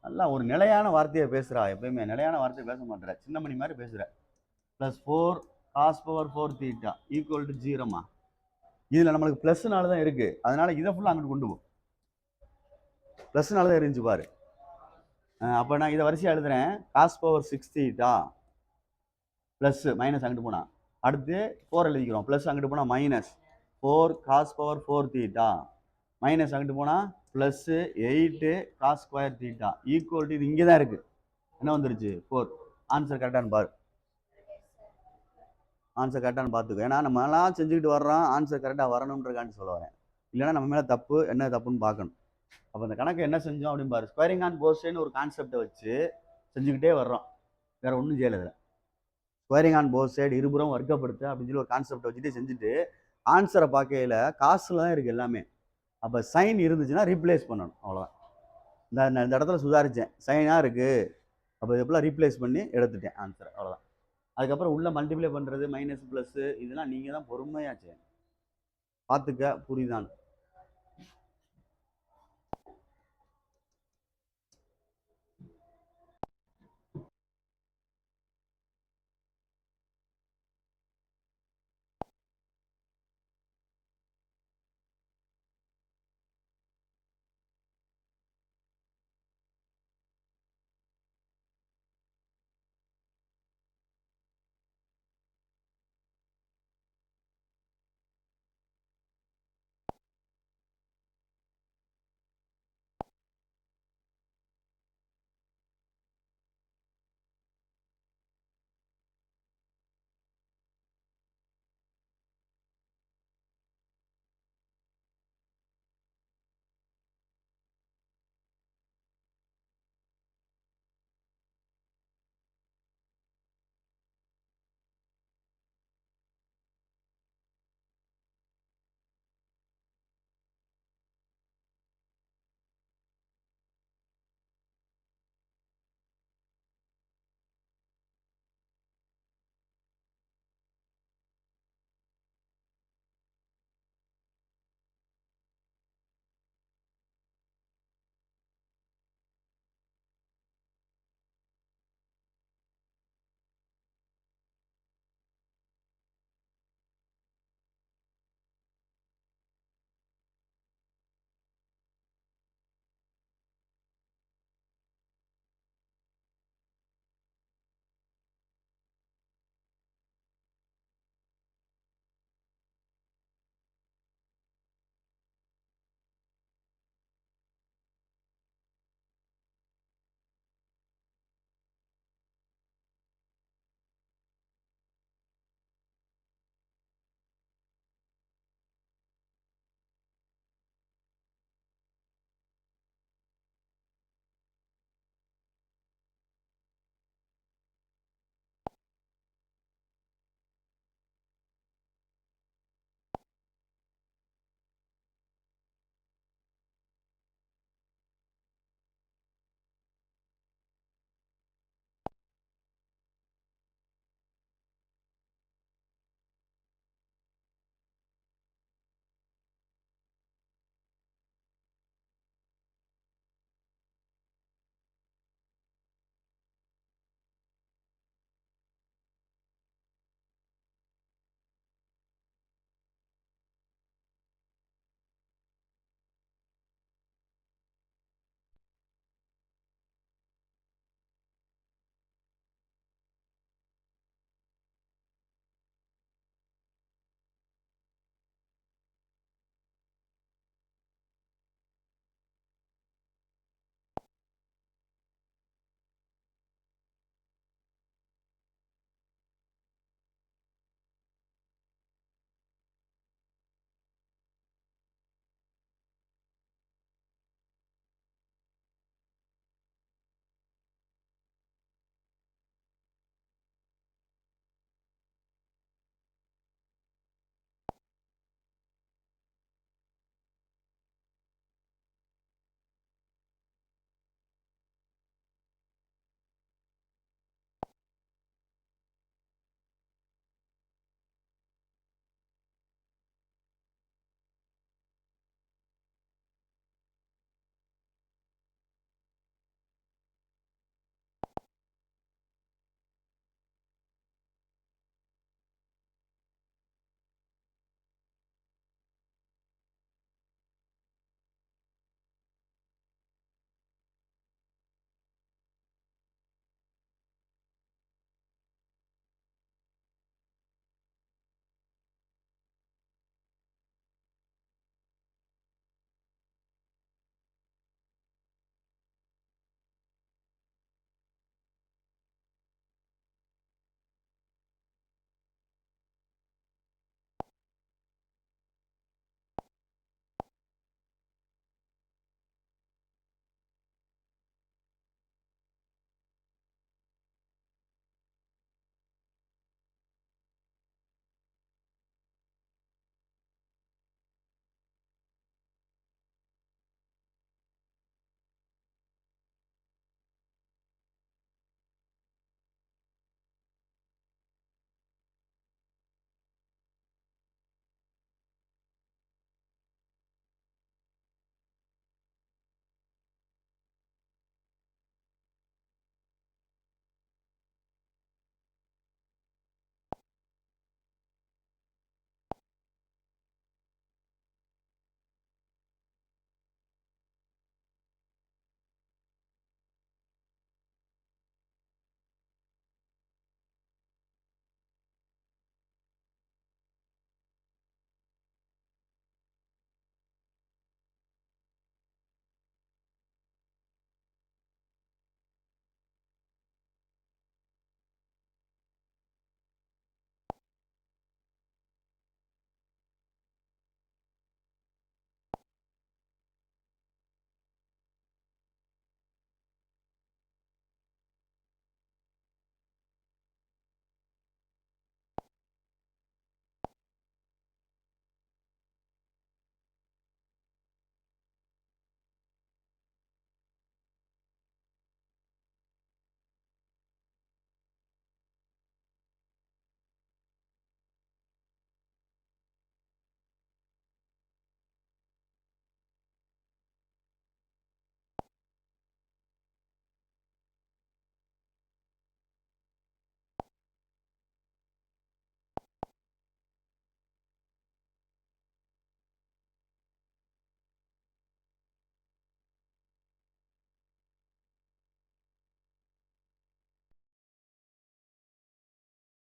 A: நல்லா ஒரு நிலையான வார்த்தையை பேசுகிறா. எப்பயுமே நிலையான வார்த்தையை பேச மாட்டேற, சின்ன மணி மாதிரி பேசுகிற. +4 cos power 4 theta equal to 0மா. இதில் நம்மளுக்கு ப்ளஸ்னால தான் இருக்குது, அதனால இதை ஃபுல்லாக அங்கிட்டு கொண்டு போ. ப்ளஸ்னால தான் இருந்துச்சு பாரு. அப்போ நான் இதை வரிசையாக எழுதுறேன். Cos power 6 theta plus minus அங்கிட்டு போனால், அடுத்து 4 எழுதிக்கிறோம். ப்ளஸ் அங்கிட்டு போனால் -4 காஸ் பவர் 4 தீட்டா மைனஸ் அங்கிட்டு போனால் +8 cos square theta equal to, இது இங்கே தான் இருக்குது, என்ன வந்துருச்சு? 4. ஆன்சர் கரெக்டானு பாரு. ஆன்சர் கரெக்டானு பார்த்துக்கோ. ஏன்னா நம்மளாம் செஞ்சுக்கிட்டு வர்றோம், ஆன்சர் கரெக்டாக வரணுன்றக்கான்னு சொல்ல வரேன். இல்லைன்னா நம்ம மேலே தப்பு, என்ன தப்புன்னு பார்க்கணும். அப்போ இந்த கணக்கு என்ன செஞ்சோம் அப்படின்னு பாரு. ஸ்கொயரிங் ஆன் போத் சைடுன்னு ஒரு கான்செப்டை வச்சு செஞ்சுக்கிட்டே வர்றோம். வேற ஒன்றும் செய்யலை. இதில் ஸ்கொயரிங் ஆன் போத் சைடு, இருபுறம் வர்க்கப்படுத்து அப்படின்னு சொல்லி ஒரு கான்செப்டை வச்சுட்டு செஞ்சுட்டு ஆன்சரை பார்க்கையில் காசில் தான் இருக்குது எல்லாமே. அப்போ சைன் இருந்துச்சுன்னா ரீப்ளேஸ் பண்ணணும், அவ்வளோதான். இந்த இடத்துல சுதாரித்தேன். சைனாக இருக்குது, அப்போ இதெல்லாம் ரீப்ளேஸ் பண்ணி எடுத்துட்டேன் ஆன்சரை, அவ்வளோதான். அதுக்கப்புறம் உள்ள மல்டிப்ளை பண்ணுறது, மைனஸ் ப்ளஸ்ஸு, இதெல்லாம் நீங்கள் தான் பொறுமையாக செய்யணும். பார்த்துக்க, புரியுதான்னு.